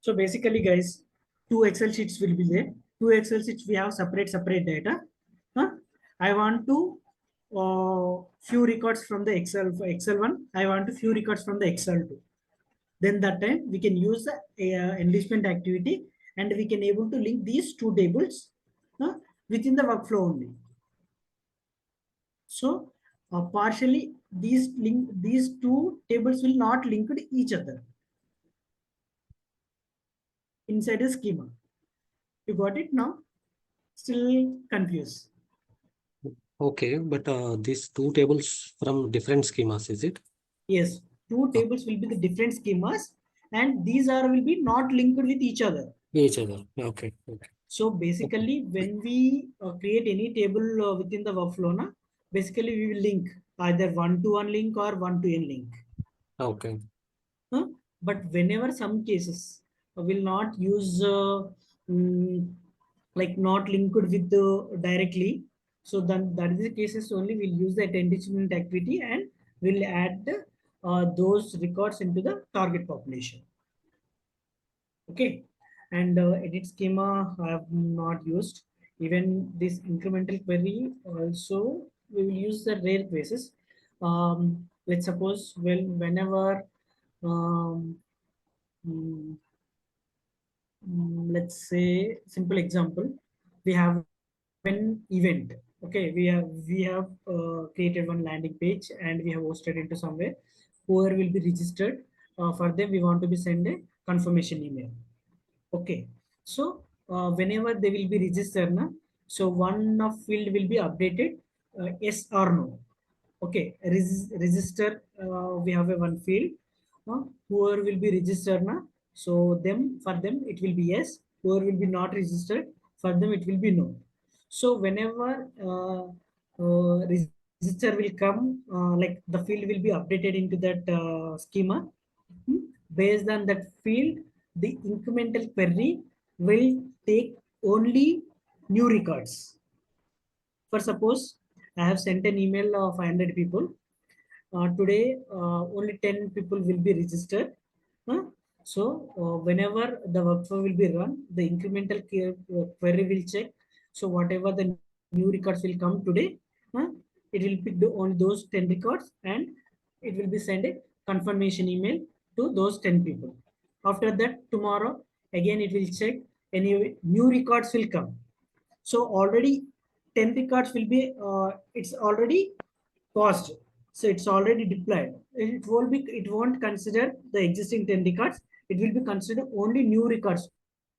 So basically, guys, two Excel sheets will be there. Two Excel sheets we have separate data. Huh? I want to few records from the Excel for Excel one. I want to few records from the Excel two. Then that time we can use the enrichment activity, and we can able to link these two tables within the workflow only. So partially these two tables will not link to each other inside a schema. You got it now? Still confused? Okay, but these two tables from different schemas, is it? Yes, two tables will be the different schemas, and these are will be not linked with each other. Each other. Okay. Okay. So basically, when we create any table within the workflow, basically we will link either one-to-one link or one-to-n link. Okay. Huh? But whenever some cases will not use like not linked with the directly, so then that is the cases only we'll use the enrichment activity, and we'll add those records into the target population. Okay, and edit schema I have not used. Even this incremental query also we will use the rare cases. Let's suppose whenever um, mm, let's say simple example, we have an event. Okay, we have created one landing page, and we have hosted into somewhere. Whoever will be registered, for them we want to be send a confirmation email. Okay, so whenever they will be registered so one of field will be updated, yes or no. Okay, register, we have a one field, whoever will be registered so them for them it will be yes, whoever will be not registered, for them it will be no. So whenever register will come, like the field will be updated into that schema. Hmm, based on that field, the incremental query will take only new records. For suppose I have sent an email of 500 people. Today, only 10 people will be registered. Huh? So, whenever the workflow will be run, the incremental query will check. So, whatever the new records will come today, huh? It will pick only those 10 records, and it will be send a confirmation email to those 10 people. After that, tomorrow, again, it will check any new records will come. So already 10 records will be, it's already paused. So it's already deployed. It won't consider the existing 10 records. It will be considered only new records.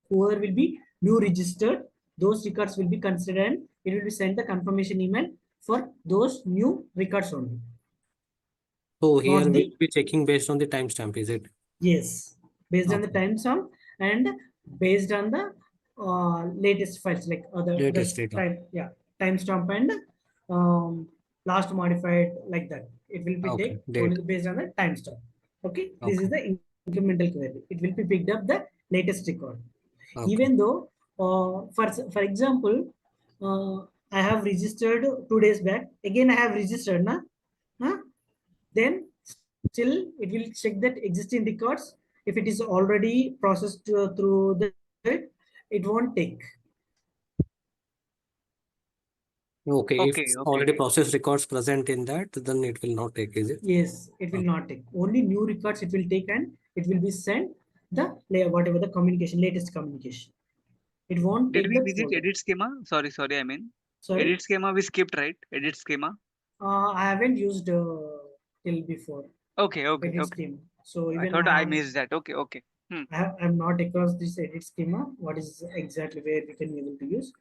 Whoever will be new registered, those records will be considered, and it will be sent the confirmation email for those new records only. So here Not we'll the, be checking based on the timestamp, is it? yes, based on the Okay. timestamp, and based on the latest files, like the Latest data. time, yeah, timestamp, and um, last modified, like that. It will be Okay. take Date. only based on the timestamp. Okay, this is Okay. the incremental query. It will be picked up the latest record. Okay. Even though, for example, I have registered 2 days back. Again, I have registered, na? Huh? Then still it will check that existing records. If it is already processed through that, it won't take. Okay, if Okay, okay. already process records present in that, then it will not take, is it? Yes, it will not take. Only new records it will take, and it will be sent the whatever the communication, latest communication. It won't Did take we the visit folder. edit schema? Sorry, I mean. Sorry, Edit schema we skipped, right? Edit schema. I haven't used till before Okay, okay, edit okay. scheme. So I even thought I missed that. Okay, okay. Hmm. I'm not across this edit schema. What is exactly where we can able to use?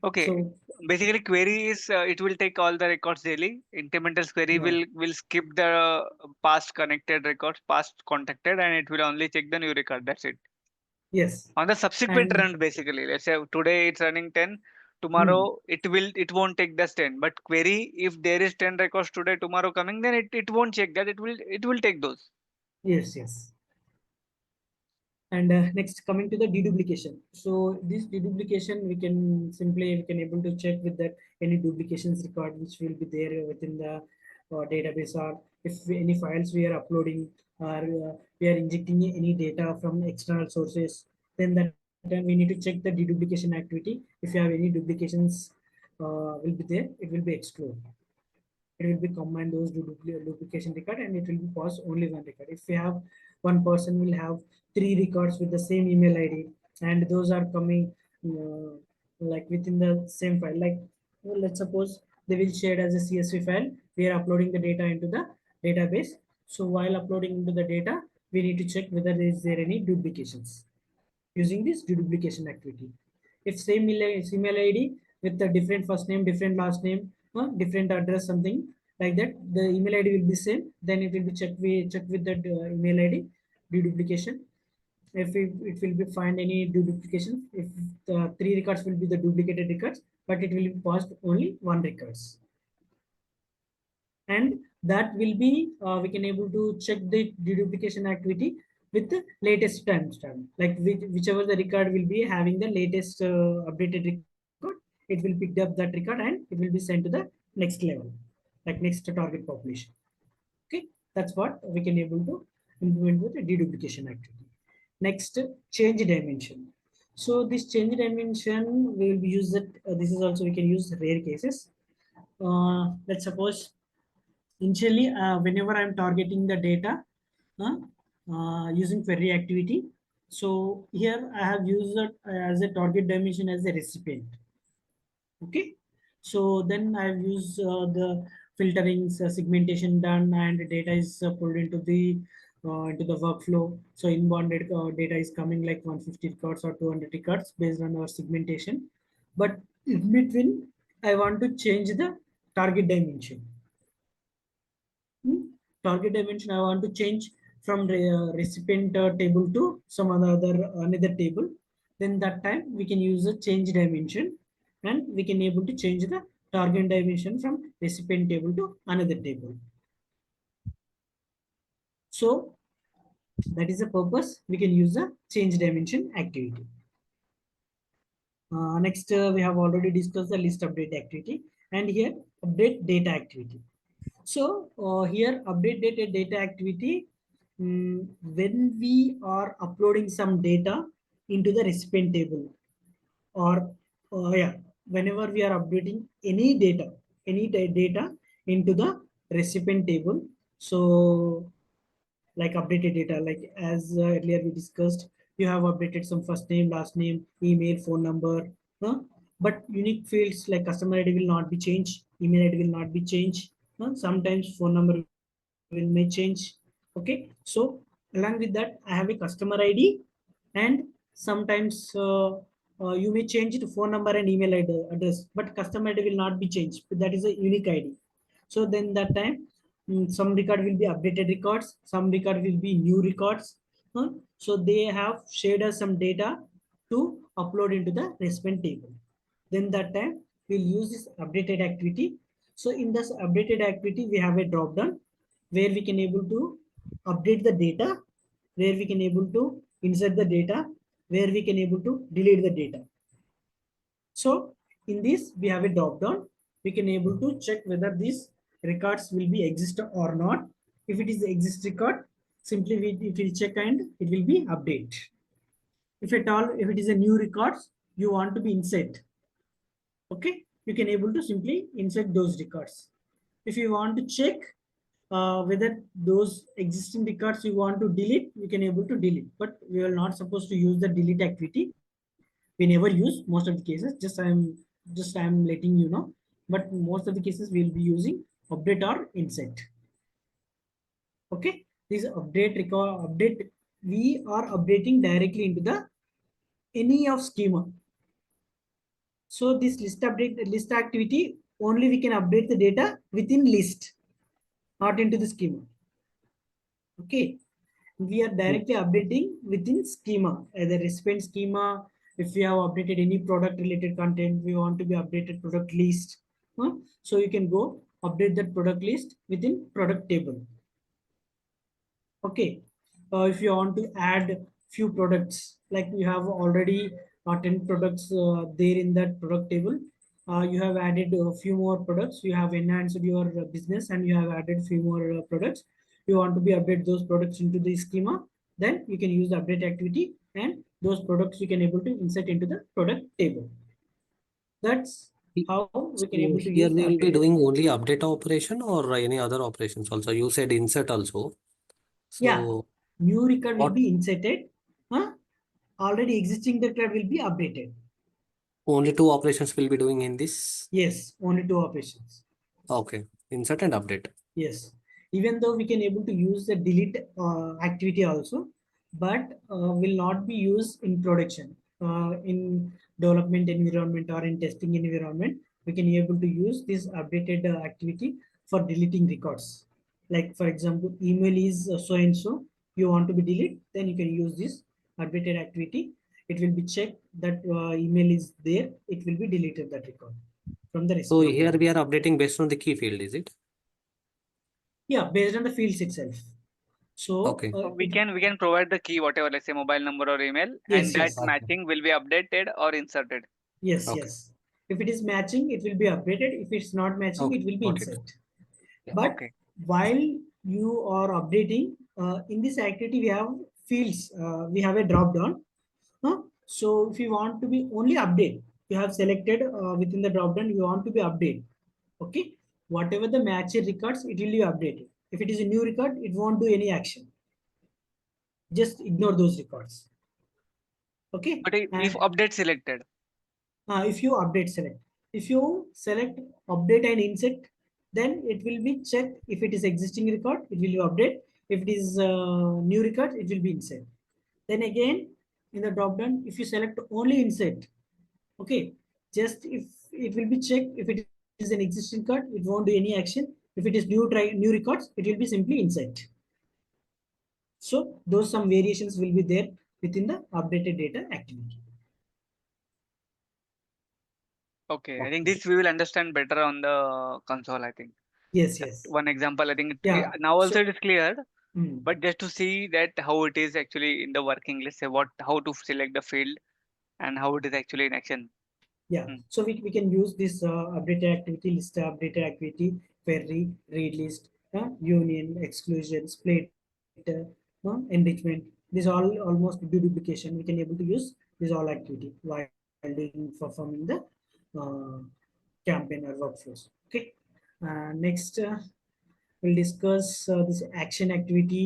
Okay. So Basically, query is it will take all the records daily. Incremental query yeah, will skip the past connected records, past contacted, and it will only check the new record. That's it. yes, On the subsequent and run, basically, let's say today it's running 10, hmm, tomorrow it won't take the 10. But query, if there is 10 records today, tomorrow coming, then it won't check that. It will take those. yes, yes. And next, coming to the deduplication. So this deduplication, we can able to check with that any duplications record which will be there within the database, or if any files we are uploading, or we are injecting any data from external sources, then that time we need to check the deduplication activity. If you have any duplications will be there, it will be excluded. It will be combine those duplication record, and it will be pass only one record. If we have one person will have three records with the same email ID, and those are coming uh, like within the same file, like well, let's suppose they will share as a CSV file. We are uploading the data into the database. So while uploading into the data, we need to check whether there any duplications using this deduplication activity. If email ID with the different first name, different last name, different address, something like that, the email ID will be same. Then it will be checked. We check with that email ID deduplication. If it will be find any duplication, if the three records will be the duplicated records, but it will be passed only one records, and that will be we can able to check the deduplication activity with the latest timestamp, like whichever the record will be having the latest updated record, it will pick up that record and it will be sent to the next level, like next target population. Okay, that's what we can able to implement with the deduplication activity. Next, change dimension. So this change dimension we will be use it, this is also we can use rare cases. Let's suppose initially whenever I'm targeting the data uh, using query activity, so here I have used it as a target dimension as a recipient. Okay, so then I've used the filtering, segmentation done, and data is pulled into the workflow. So inbound data is coming like 150 records or 200 records based on our segmentation, but in between I want to change the target dimension. Hmm? Target dimension I want to change from the recipient table to some another table. Then that time we can use a change dimension, and we can able to change the target dimension from recipient table to another table. So that is the purpose we can use the change dimension activity. Next, we have already discussed the list update activity, and here update data activity. So here update data activity, when we are uploading some data into the recipient table, or yeah, whenever we are updating any data into the recipient table. So like updated data, like as earlier we discussed, you have updated some first name, last name, email, phone number, but unique fields like customer ID will not be changed, email ID will not be changed, sometimes phone number may change. Okay, so along with that I have a customer ID, and sometimes you may change it to phone number and email address, but customer ID will not be changed. That is a unique ID. So then that time, some record will be updated records, some record will be new records. So they have shared us some data to upload into the recipient table. Then that time we'll use this updated activity. So in this updated activity we have a drop down where we can able to update the data, where we can able to insert the data, where we can able to delete the data. So in this we have a drop down. We can able to check whether these records will be exist or not. If it is exist record, simply it will check and it will be update. If at all, if it is a new records, you want to be insert. Okay, you can able to simply insert those records. If you want to check whether those existing records you want to delete, you can able to delete. But we are not supposed to use the delete activity. We never use most of the cases. Just I'm letting you know. But most of the cases we will be using update or insert. Okay, this update record update, we are updating directly into the any of schema. So this list activity only we can update the data within list, not into the schema. Okay, we are directly updating within schema, either recipient schema. If we have updated any product related content, we want to be updated product list. So you can go update that product list within product table. Okay, if you want to add few products, like you have already 10 products there in that product table, you have added a few more products, you have enhanced your business and you have added few more products, you want to be update those products into the schema, then you can use the update activity and those products you can able to insert into the product table. That's how we can able to Here use we the will be update. doing only update operation or any other operations also. You said insert also. So Yeah, new record will what be inserted. Already existing record will be updated. only two operations will be doing in this? Yes, only two operations. Okay, insert and update. Yes, even though we can able to use the delete activity also, but will not be used in production. In development environment or in testing environment, we can able to use this updated activity for deleting records. Like for example, email is so and so, you want to be delete, then you can use this updated activity. It will be checked that email is there, it will be deleted that record from the So recipient here table. we are updating based on the key field, is it? Yeah, based on the fields itself. So Okay. So we can provide the key, whatever, let's say mobile number or email, and yes, that yes, Okay. matching will be updated or inserted. yes, Okay. yes. If it is matching, it will be updated. If it's not matching, Okay. it will be Got it. insert. Yeah. But Okay. while you are updating, in this activity, we have fields. We have a drop down. So if you want to be only update, you have selected within the drop down, you want to be update. Okay. Whatever the match records, it will be updated. If it is a new record, it won't do any action. Just ignore those records. Okay. But if And update selected, if you update select, if you select update and insert, then it will be checked. If it is existing record, it will be update. If it is new record, it will be insert. Then again, in the drop down, if you select only insert, okay, just if it will be checked, if it is an existing record, it won't do any action. If it is new records, it will be simply insert. So those some variations will be there within the updated data activity. okay, I think Okay. this we will understand better on the console. I think Yes, just yes. one example. I think Yeah. now also So it is clear, mm, but just to see that how it is actually in the working, let's say how to select the field and how it is actually in action. yeah, Hmm. so we can use this updated activity list, updated activity, query, read list, union, exclusion, split, enrichment. These all almost duplication. We can able to use this all activity while doing performing the uh, campaign or workflows. Okay. Next, we'll discuss this action activity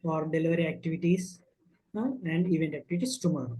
or delivery activities and event activities tomorrow.